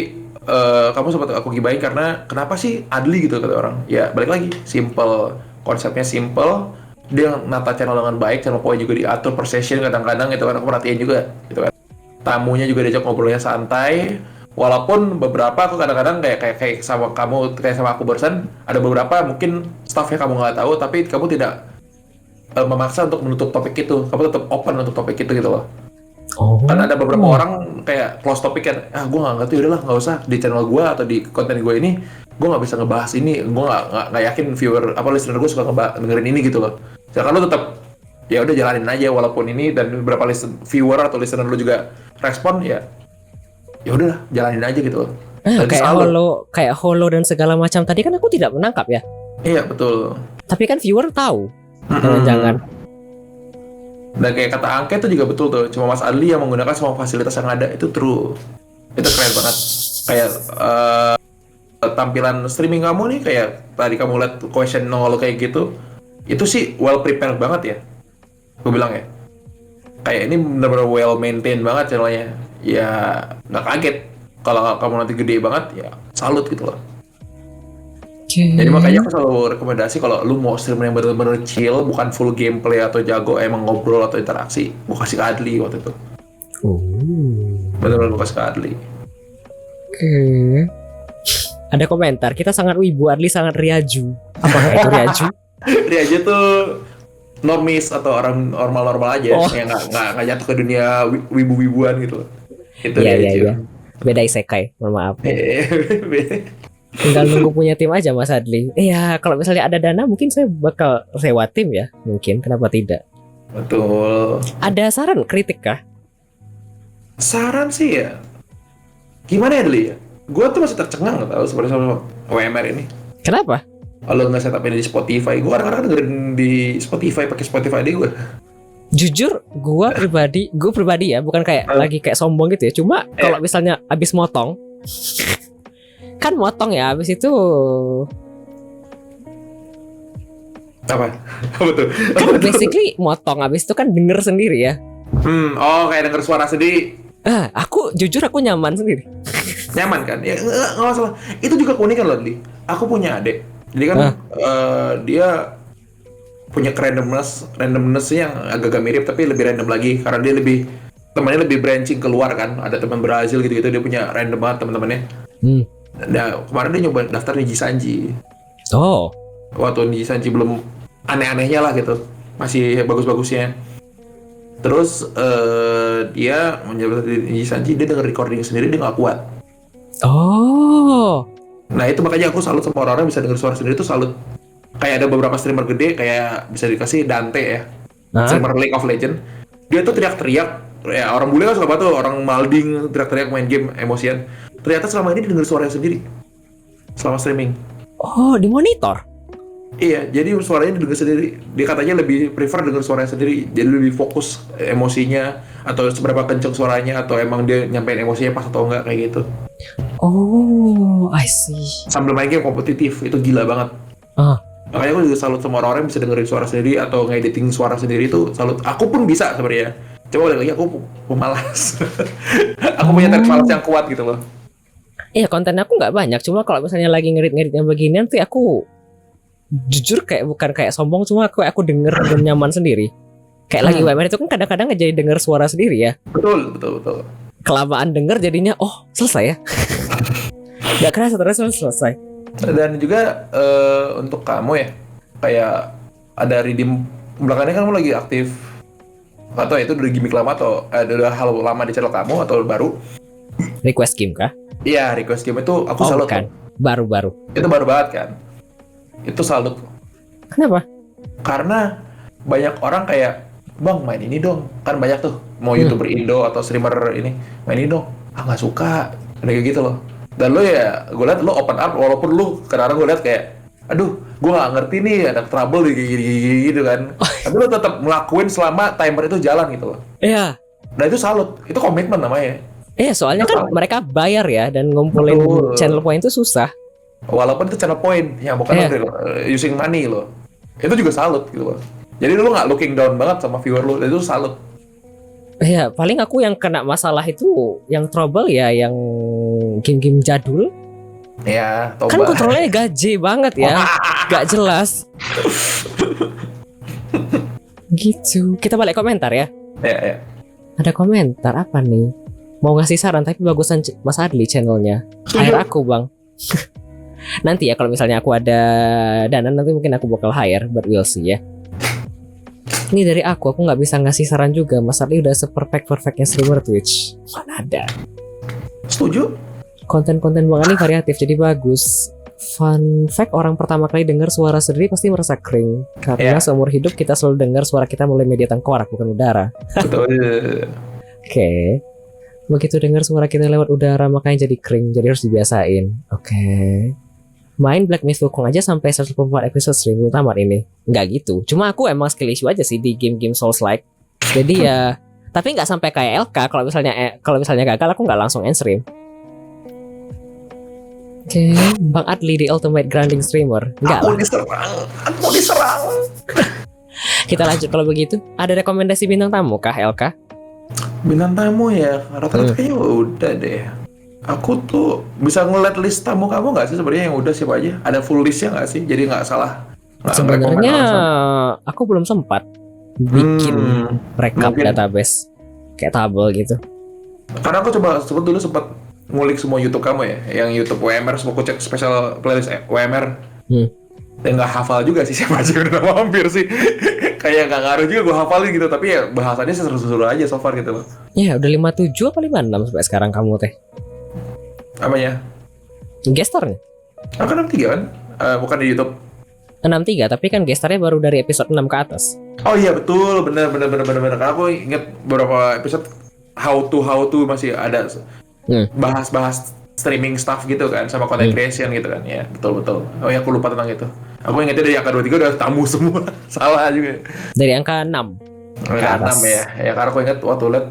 kamu sempat aku gibahin karena kenapa sih Adli gitu kata orang. Ya balik lagi, simple, konsepnya simple. Dia nata channel dengan baik, channel point juga diatur per session kadang-kadang itu kan aku perhatiin juga gitu kan. Tamunya juga diajak ngobrolnya santai. Walaupun beberapa aku kadang-kadang kayak sama kamu, kayak sama aku barusan, ada beberapa mungkin staffnya kamu nggak tahu, tapi kamu tidak memaksa untuk menutup topik itu. Kamu tetap open untuk topik itu gitu loh. Kan ada beberapa orang kayak close topik kan, gue nggak ngerti, udahlah nggak usah di channel gue atau di konten gue ini gue nggak bisa ngebahas ini, gue nggak yakin viewer apa listener gue suka dengerin ini gitu loh. Sedangkan lu tetap ya udah jalanin aja walaupun ini, dan beberapa viewer atau listener lu juga respon, ya udah jalanin aja gitu loh. Kayak holo dan segala macam tadi kan aku tidak menangkap ya. Iya betul. Tapi kan viewer tahu. Jangan. Dan kayak kata Angke itu juga betul tuh. Cuma Mas Adli yang menggunakan semua fasilitas yang ada, itu true. Itu keren banget. Kayak tampilan streaming kamu nih, kayak tadi kamu lihat question nol kayak gitu, itu sih well prepared banget ya. Gue bilang ya. Kayak ini benar-benar well maintained banget channelnya. Ya nggak kaget kalau kamu nanti gede banget, ya salut gitu loh. Jadi makanya aku selalu rekomendasi kalau lu mau stream yang bener-bener chill, bukan full gameplay atau jago emang ngobrol atau interaksi, gua kasih ke Adli waktu itu. Bener-bener gua kasih ke Adli. Ada komentar, kita sangat wibu, Adli sangat riaju. Apakah itu riaju? Riaju tuh normis atau orang normal-normal aja, yang nggak jatuh ke dunia wibu-wibuan gitu. Itu iya. Beda isekai, mohon maaf. Tinggal nunggu punya tim aja Mas Adli. Iya, kalau misalnya ada dana mungkin saya bakal sewa tim ya. Mungkin, kenapa tidak? Betul. Ada saran, kritik kah? Saran sih ya, gimana ya Adli ya? Gue tuh masih tercengang tau sebenarnya sama WMR ini. Kenapa? Kalau nggak setupin di Spotify, gue kadang-kadang dengerin di Spotify, pakai Spotify di gue. Jujur, gue pribadi ya, bukan kayak lagi kayak sombong gitu ya. Cuma kalau misalnya abis motong, kan motong ya, abis itu apa tuh? Kan basically motong, abis itu kan denger sendiri ya. Kayak denger suara sendiri. Aku jujur aku nyaman sendiri. Nyaman kan? Ya nggak masalah. Itu juga keunikan loh, Li. Aku punya adik. Jadi kan dia punya randomness yang agak-agak mirip tapi lebih random lagi karena dia temannya lebih branching keluar kan. Ada teman Brazil gitu-gitu, dia punya random banget teman-temannya. Nah, kemarin dia nyoba daftar Niji Sanji. Waktu Niji Sanji belum aneh-anehnya lah gitu, masih bagus-bagusnya. Terus dia mencoba Niji Sanji, dia denger recording sendiri, dia nggak kuat. Nah itu makanya aku salut sama orang-orang bisa denger suara sendiri, itu salut. Kayak ada beberapa streamer gede, kayak bisa dikasih Dante ya, streamer League of Legends. Dia tuh teriak-teriak, ya orang bule kan suka banget tuh, orang malding teriak-teriak main game emosian. Ternyata selama ini denger suaranya sendiri selama streaming. Di monitor? Iya, jadi suaranya didengar sendiri. Dia katanya lebih prefer denger suaranya sendiri, jadi lebih fokus emosinya atau seberapa kenceng suaranya, atau emang dia nyampein emosinya pas atau enggak, kayak gitu. I see. Sambil main game kompetitif, itu gila banget. Makanya aku juga salut sama orang-orang yang bisa dengerin suara sendiri atau ngediting suara sendiri, itu salut. Aku pun bisa sebenarnya. Coba lagi aku pemalas. Aku punya teknik malas yang kuat gitu loh. Iya, konten aku nggak banyak. Cuma kalau misalnya lagi ngerit-ngerit yang beginian tuh aku jujur kayak bukan kayak sombong, cuma aku denger dan nyaman sendiri. Kayak lagi WMR itu kan kadang-kadang jadi denger suara sendiri ya. Betul. Kelamaan denger jadinya selesai ya. Gak kerasa terus selesai. Dan juga untuk kamu ya, kayak ada redeem belakangnya kan kamu lagi aktif, atau itu udah gimmick lama atau udah hal lama di channel kamu atau baru? Request game kah? Iya, request game itu aku salut kan. Baru-baru. Itu baru banget kan. Itu salut. Kenapa? Karena banyak orang kayak, "Bang, main ini dong." Kan banyak tuh mau YouTuber Indo atau streamer ini, "Main ini dong." Nggak suka. Kayak gitu loh. Dan lo ya, gue liat lo open up, walaupun lo kadang-kadang gue liat kayak, aduh, gue nggak ngerti nih, ada trouble gitu kan. Tapi lo tetap ngelakuin selama timer itu jalan gitu loh. Iya. Nah itu salut, itu komitmen namanya. Iya, soalnya kan mereka bayar ya, dan ngumpulin channel point itu susah. Walaupun itu channel point, ya bukan using money lo. Itu juga salut gitu loh. Jadi lo nggak looking down banget sama viewer lo, itu salut. Iya, paling aku yang kena masalah itu yang trouble ya, yang game-game jadul. Ya, toba. Kan kontrolnya gaje banget ya, gak jelas. Gitu. Kita balik komentar ya. Ya. Ada komentar apa nih? Mau ngasih saran tapi bagusan Mas Adli channelnya. Hire aku bang. Nanti ya kalau misalnya aku ada dana, nanti mungkin aku bakal hire, but we'll see ya. Ini dari aku nggak bisa ngasih saran juga. Mas Adli udah seperfect-perfectnya streamer Twitch. Mana ada. Setuju. Konten-konten Bang Ali variatif jadi bagus. Fun fact, orang pertama kali dengar suara sendiri pasti merasa cringe. Karena seumur hidup kita selalu dengar suara kita melalui media tengkorak, bukan udara. Betul. Oke. Begitu dengar suara kita lewat udara, makanya jadi cringe. Jadi harus dibiasain. Oke. Main Black Myth Wukong aja sampai 184 episode stream belum tamat ini. Nggak gitu. Cuma aku emang skill issue aja sih di game-game Souls-like. Jadi ya, tapi nggak sampai kayak LK. Kalau misalnya gagal, aku nggak langsung end stream. Oke, Bang Adli, the ultimate grinding streamer. Enggak lah. Aku diserang. Kita lanjut kalau begitu. Ada rekomendasi bintang tamu kah, LK? Bintang tamu ya, rata-rata kayaknya udah deh. Aku tuh bisa ngeliat list tamu kamu nggak sih sebenarnya yang udah siapa aja? Ada full listnya nggak sih? Jadi nggak salah. Sebenarnya aku belum sempat bikin rekap database kayak tabel gitu. Karena aku dulu sempat ngulik semua YouTube kamu ya, yang YouTube WMR, semua aku cek special playlist WMR. Dan nggak hafal juga sih siapa aja udah nama hampir sih. Kayak nggak ngaruh juga gue hafalin gitu, tapi ya bahasannya seru-seru aja so far gitu loh. Ya udah 57 apa 56 sampai sekarang kamu teh. Apanya? Gestarnya? Aku 63 kan? Bukan di YouTube. 63, tapi kan gestarnya baru dari episode 6 ke atas. Oh iya betul, bener. Karena aku inget beberapa episode how to masih ada bahas streaming stuff gitu kan, sama content creation gitu kan. Ya betul. Oh ya aku lupa tentang itu. Aku ingetnya dari angka 23 udah tamu semua. Salah juga. Dari angka 6 Angka 6 ya. Ya karena aku inget waktu liat,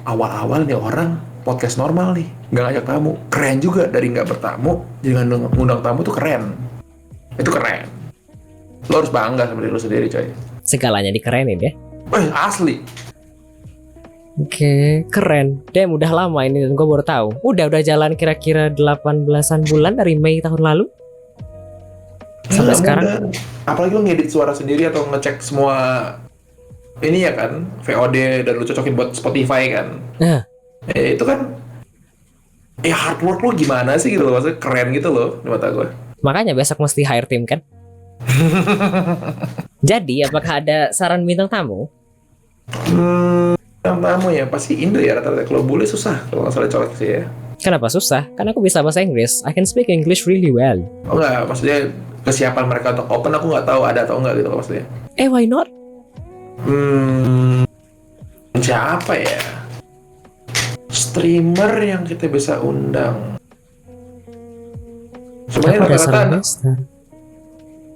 awal-awal nih orang podcast normal nih, nggak ngajak tamu. Keren juga, dari nggak bertamu jadi ngundang tamu tuh keren. Itu keren. Lo harus bangga sama diri lo sendiri coy. Segalanya dikerenin ya. Asli. Oke, keren. Damn, udah lama ini dan gue baru tahu. Udah jalan kira-kira 18-an bulan dari Mei tahun lalu. Sampai sekarang. Apalagi lo ngedit suara sendiri atau ngecek semua ini ya kan, VOD dan lo cocokin buat Spotify kan. Itu kan hard work lo gimana sih gitu loh, maksudnya keren gitu loh di mata gue. Makanya besok mesti hire tim kan. Jadi apakah ada saran bintang tamu? Bintang tamu ya pasti Indo ya rata-rata. Kalau boleh susah kalau nggak salah colek sih ya. Kenapa susah? Karena aku bisa bahasa Inggris. I can speak English really well. Oh enggak, maksudnya kesiapan mereka untuk open aku nggak tahu ada atau enggak gitu loh maksudnya. Why not? Siapa ya? Streamer yang kita bisa undang.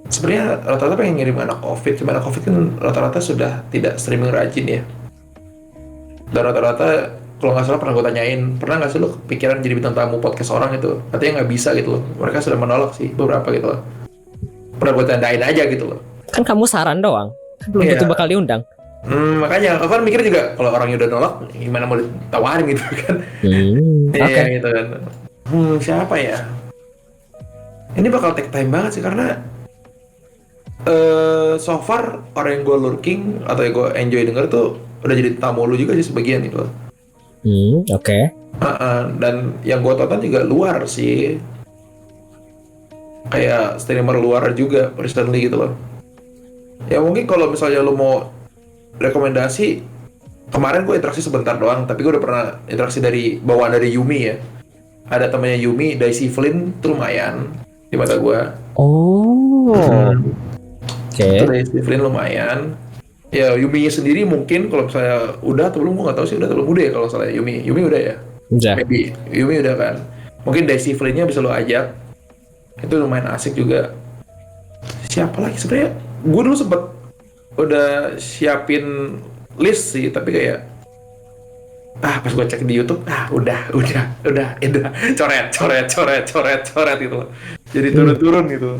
Sebenarnya rata-rata pengen ngirim anak COVID, cuma anak COVID kan rata-rata sudah tidak streaming rajin ya. Dan rata-rata kalau nggak salah pernah gue tanyain, pernah nggak sih lo kepikiran jadi bintang tamu podcast orang itu? Katanya nggak bisa gitu loh. Mereka sudah menolak sih beberapa gitu loh. Pernah gue tandain aja gitu loh. Kan kamu saran doang, belum tentu bakal diundang. Makanya aku kan mikir juga kalau orangnya udah nolak, gimana mau ditawarin gitu kan? Iya gitu kan. Siapa ya? Ini bakal take time banget sih karena so far orang yang gue lurking atau yang gue enjoy denger tuh udah jadi tamu lu juga sih sebagian gitu. Dan yang gue tonton juga luar sih, kayak streamer luar juga recently gitu loh. Ya mungkin kalau misalnya lu mau rekomendasi, kemarin gue interaksi sebentar doang, tapi gue udah pernah interaksi dari bawaan dari Yumi ya. Ada temannya Yumi, Daisy Flynn tuh lumayan di mata gue. Daisy Flynn lumayan. Ya Yuminya sendiri mungkin kalau misalnya udah atau belum, gue nggak tahu sih udah atau belum. Udah ya kalau salah Yumi udah ya. Maybe Yumi udah kan. Mungkin Daisy Flynn-nya bisa lo ajak. Itu lumayan asik juga. Siapa lagi sebenarnya? Gue dulu sempet udah siapin list sih, tapi kayak pas gue cek di YouTube, udah coret gitu loh. Jadi turun gitu.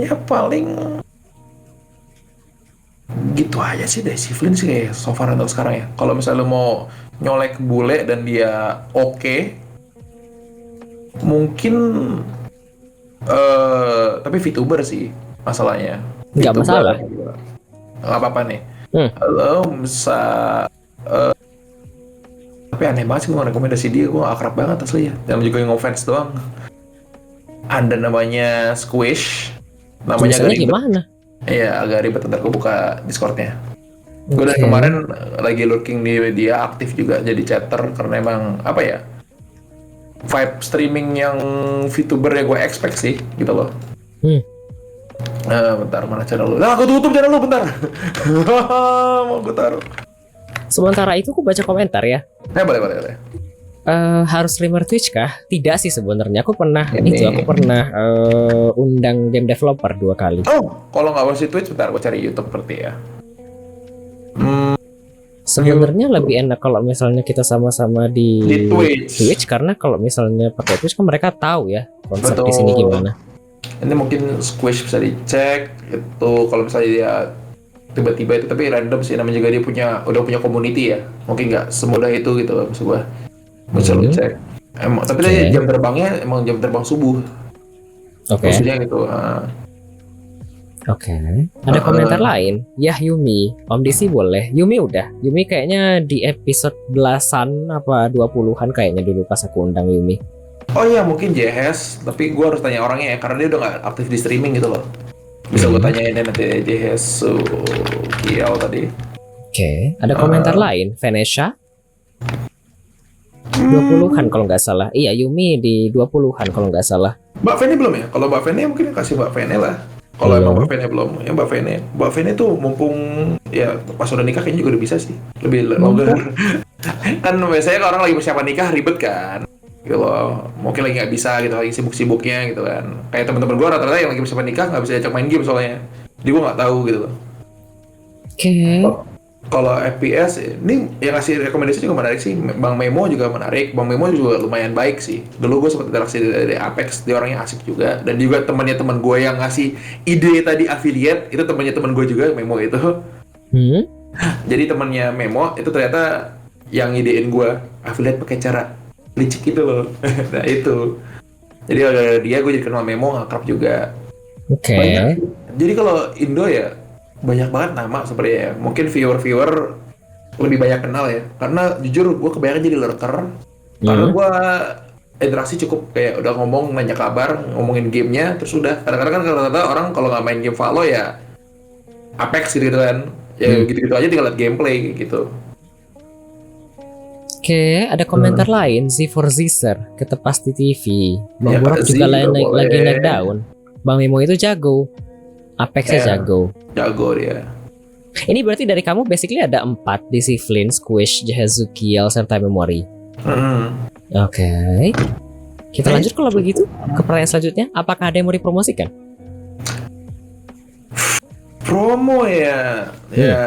Ya paling gitu aja sih Daisy Flynn sih kayak so far untuk sekarang ya. Kalau misalnya lo mau nyolek bule dan dia oke, mungkin tapi VTuber sih masalahnya. Nggak masalah. Nggak apa-apa nih. Lo bisa tapi aneh banget sih gue rekomendasi dia, gue akrab banget asli ya. Dan juga yang ngefans doang. Ada namanya Squish. Namanya agak ribet. Gimana? Iya agak ribet, ntar gue buka Discordnya. Gue dari kemarin lagi lurking di dia, aktif juga jadi chatter karena emang apa ya, vibe streaming yang VTuber yang gue expect sih gitu loh. Bentar, mana channel lu? Nah, aku tutup channel lu bentar. Mau gue taruh. Sementara itu aku baca komentar ya. Boleh. Harus streamer Twitch kah? Tidak sih sebenarnya. Aku pernah Ini. aku pernah undang game developer 2 kali. Oh, kalau nggak masih Twitch, bentar gue cari YouTube berarti ya. Sebenarnya lebih enak kalau misalnya kita sama-sama di Twitch. karena kalau misalnya pakai Twitch kan mereka tahu ya konsep Betul. di sini gimana. Ini mungkin Squish bisa dicek itu kalau misalnya dia tiba-tiba itu, tapi random sih, namanya juga dia udah punya community ya, mungkin nggak semudah itu gitu loh, maksud gua. Bisa lu cek emang, tapi dia jam terbangnya emang jam terbang subuh. Maksudnya gitu. Oke. Ada komentar lain. Yah Yumi, Om DC boleh. Yumi kayaknya di episode belasan apa 20-an kayaknya dulu pas aku undang Yumi. Oh iya, mungkin JHS, tapi gue harus tanya orangnya ya, karena dia udah nggak aktif di streaming gitu loh. Bisa gue tanyain deh nanti JHS Kiao tadi. Oke, ada komentar lain. Venetia 20-an kalau nggak salah. Iya, Yumi di 20-an kalau nggak salah. Mbak Vene belum ya? Kalau Mbak Vene mungkin kasih Mbak Vene lah. Kalau emang Mbak Vene belum, ya Mbak Vene tuh mumpung ya pas udah nikah kayaknya juga udah bisa sih, lebih longgar. Kan biasanya kalau orang lagi persiapan nikah ribet kan, gitu loh. Mungkin lagi nggak bisa gitu, lagi sibuk-sibuknya gitu kan. Kayak teman-teman gue rata-rata yang lagi persiapan nikah nggak bisa ajak main game soalnya. Jadi gue nggak tahu gitu loh. Oke. Kalau FPS ini yang ngasih rekomendasi juga menarik sih. Bang Memo juga menarik. Bang Memo juga lumayan baik sih. Dulu gue sempat interaksi dari Apex, dia orangnya asik juga. Dan juga temannya teman gue yang ngasih ide tadi affiliate, itu temannya teman gue juga, Memo itu. Jadi temannya Memo itu ternyata yang idein gue affiliate pakai cara licik gitu loh. Nah itu. Jadi ada dia, gue jadi kenal Memo, ngakrab juga. Oke. Jadi kalau Indo ya banyak banget nama sebenarnya ya. Mungkin viewer lebih banyak kenal ya. Karena jujur gue kebanyakan jadi lurker. Karena gue interaksi cukup kayak udah ngomong, nanya kabar, ngomongin gamenya, terus udah. Kadang-kadang kan kata-kata orang kalau nggak main game Valo ya Apex gitu kan. Ya gitu-gitu aja tinggal liat gameplay gitu. Oke, ada komentar lain. Z4Zer Ketepasti TV. Bang Ya, Borok Z juga juga lagi boleh. naik daun. Bang Memo itu jago. Apexnya jago. Jago dia. Ini berarti dari kamu basically ada 4, Discipline, Squish, Jahazukiel, serta Memory. Oke. Kita lanjut kalau begitu ke pertanyaan selanjutnya. Apakah ada yang mau dipromosikan? Promo ya. Ya,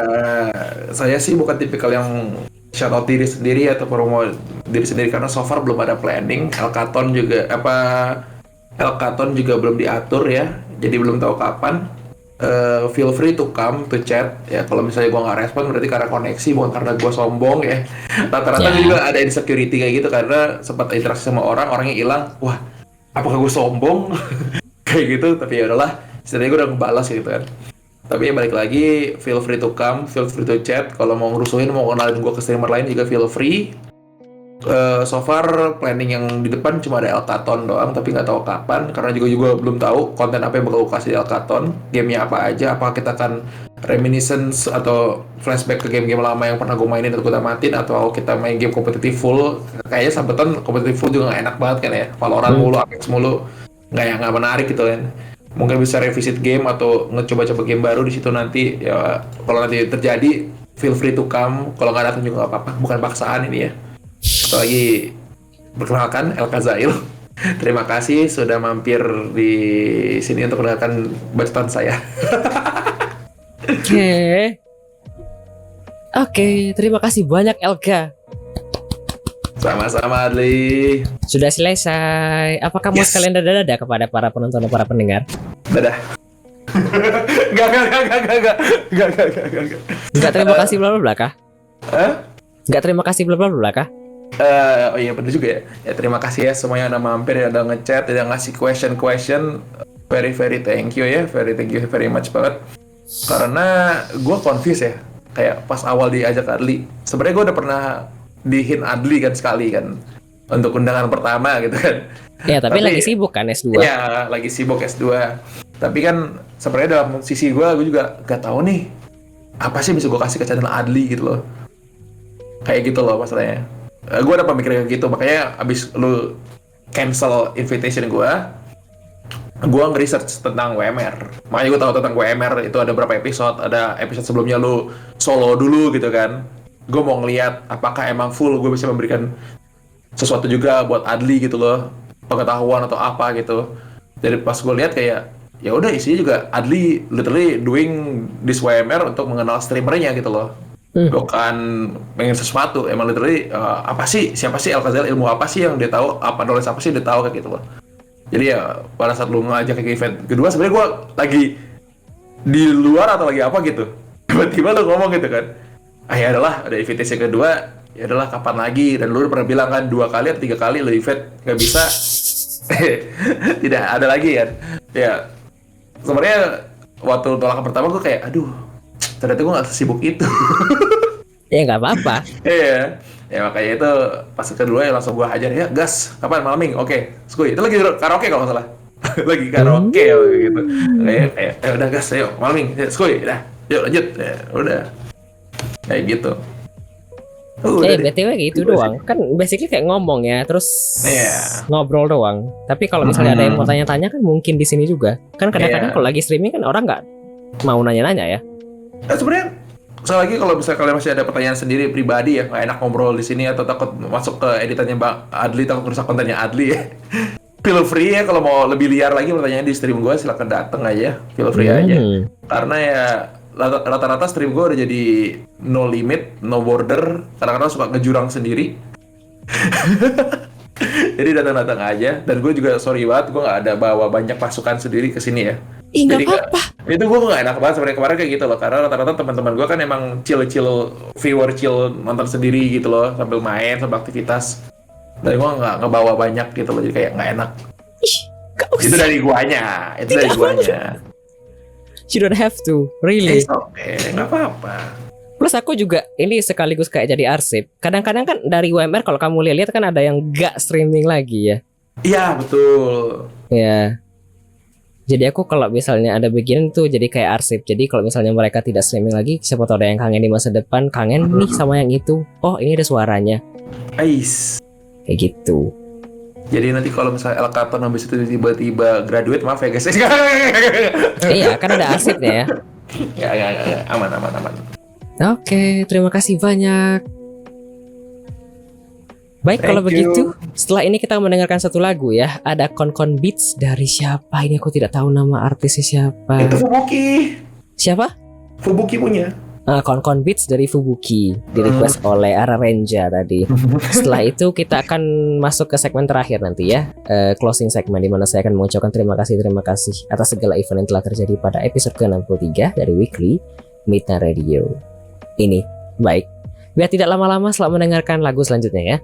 saya sih bukan tipikal yang shout out diri sendiri atau promo diri sendiri, karena so far belum ada planning. Elkaton juga belum diatur ya. Jadi belum tahu kapan. Feel free to come to chat ya. Kalau misalnya gue nggak respon berarti karena koneksi, bukan karena gue sombong ya. Rata-rata juga ada insecurity kayak gitu, karena sempat interaksi sama orangnya hilang. Wah, apakah gue sombong? Kayak gitu. Tapi ya udahlah, setidaknya gue udah ngebalas gitu kan. Tapi ya balik lagi, feel free to come, feel free to chat. Kalau mau ngerusuhin, mau kenalin gue ke streamer lain juga feel free. So far planning yang di depan cuma ada Elkaton doang, tapi nggak tahu kapan, karena juga belum tahu konten apa yang bakal gue kasih di Elkaton, gamenya apa aja, apakah kita akan reminiscence atau flashback ke game-game lama yang pernah gue mainin atau gue tamatin, atau kita main game kompetitif full. Kayaknya sampetan kompetitif full juga nggak enak banget kan ya, Valorant mulu, Apex mulu, nggak menarik gitu kan. Mungkin bisa revisit game atau ngecoba-coba game baru di situ nanti ya. Kalau nanti terjadi, feel free to come. Kalau nggak datang juga nggak apa-apa, bukan paksaan ini ya. Atau lagi perkenalkan Elka Zail. Terima kasih sudah mampir di sini untuk mendengarkan bacotan saya. Oke, terima kasih banyak Elga. Sama-sama Adli. Sudah selesai. Apakah mau sekalian dadah-dadah kepada para penonton dan para pendengar? Dadah. Gak. Enggak terima kasih bla bla bla kah? Enggak terima kasih bla bla bla kah? Oh iya bener juga ya. Ya terima kasih ya semuanya yang udah mampir, yang udah ngechat, yang ngasih question. Very thank you ya. Thank you very much banget. Karena gue confused ya. Kayak pas awal diajak Adli. Sebenarnya gue udah pernah dihin Adli kan sekali kan. Untuk undangan pertama gitu kan. Ya tapi lagi sibuk kan S2. Iya lagi sibuk S2. Tapi kan sebenarnya dalam sisi gue juga gak tahu nih apa sih bisa gue kasih ke channel Adli gitu loh. Kayak gitu loh masalahnya. Gue ada pemikiran kayak gitu, makanya abis lu cancel invitation gue nge-research tentang WMR. Makanya gue tahu tentang WMR itu ada berapa episode. Ada episode sebelumnya lu solo dulu gitu kan. Gue mau ngeliat apakah emang full gue bisa memberikan sesuatu juga buat Adli gitu loh, pengetahuan atau apa gitu. Jadi pas gue lihat kayak ya udah isinya juga Adli literally doing this WMR untuk mengenal streamernya gitu loh. Bukan pengen sesuatu, emang literally apa sih, siapa sih Alkazal, ilmu apa sih yang dia tahu, apa knowledge apa sih dia tahu kayak gitu loh. Jadi ya pada saat lu ngajak ke event kedua sebenarnya gue lagi di luar atau lagi apa gitu. Tiba-tiba lu ngomong gitu kan. Ya adalah ada invitation kedua, ya adalah kapan lagi, dan lu pernah bilang kan 2 kali atau 3 kali lu event nggak bisa. Tidak ada lagi kan. Ya sebenarnya waktu tolakan pertama gue kayak aduh ternyata gue nggak sesibuk itu. Ya nggak apa-apa. Iya. Ya makanya itu pas kedua ya langsung gue hajar ya gas kapan malam minggu oke skuy itu lagi karaoke kalau nggak salah. Lagi karaoke gitu kayak udah gas ayo malam minggu ya, skuy udah yuk lanjut ya udah kayak gitu. BTW gitu doang. Kan basically kayak ngomong ya, terus ngobrol doang. Tapi kalau misalnya ada yang mau tanya-tanya kan mungkin di sini juga. Kan kadang-kadang kalau lagi streaming kan orang nggak mau nanya-nanya ya. Sebenarnya sekali lagi kalau misalnya kalian masih ada pertanyaan sendiri pribadi ya nggak enak ngobrol di sini atau takut masuk ke editannya Bang Adli, takut merusak kontennya Adli ya. Feel free ya kalau mau lebih liar lagi pertanyaan di stream gue silakan datang aja, feel free aja. Karena ya rata-rata stream gue udah jadi no limit, no border. Kadang-kadang suka ngejurang sendiri. Jadi datang-datang aja. Dan gue juga sorry banget, gue nggak ada bawa banyak pasukan sendiri ke sini ya. Nggak apa-apa. Itu gue nggak enak banget sebenarnya kemarin kayak gitu loh. Karena rata-rata teman-teman gue kan emang chill viewer chill nonton sendiri gitu loh, sambil main, sambil aktivitas. Dan gue nggak ngebawa banyak gitu loh, jadi kayak nggak enak. Itu dari guanya, You don't have to, really. Oke, nggak apa-apa. Plus aku juga ini sekaligus kayak jadi arsip. Kadang-kadang kan dari WMR kalau kamu lihat kan ada yang gak streaming lagi ya. Iya betul. Ya. Jadi aku kalau misalnya ada bagian tuh jadi kayak arsip. Jadi kalau misalnya mereka tidak streaming lagi, siapa tahu ada yang kangen di masa depan, kangen nih sama yang itu. Oh ini ada suaranya. Ais. Kayak gitu. Jadi nanti kalau misalnya El Caton habis itu tiba-tiba graduate, maaf ya guys. Iya, kan ada arsipnya ya. Ya, aman. Oke, terima kasih banyak. Baik, kalau begitu, setelah ini kita mendengarkan satu lagu ya. Ada Konkon Beats dari siapa? Ini aku tidak tahu nama artisnya siapa. Itu Fubuki. Siapa? Fubuki punya. Konkon Beats dari Fubuki, di request oleh Ararenja tadi. Setelah itu kita akan masuk ke segmen terakhir nanti ya, closing segmen di mana saya akan mengucapkan terima kasih atas segala event yang telah terjadi pada episode ke-63 dari Weekly Midnight Radio ini. Baik, biar tidak lama-lama selamat mendengarkan lagu selanjutnya ya.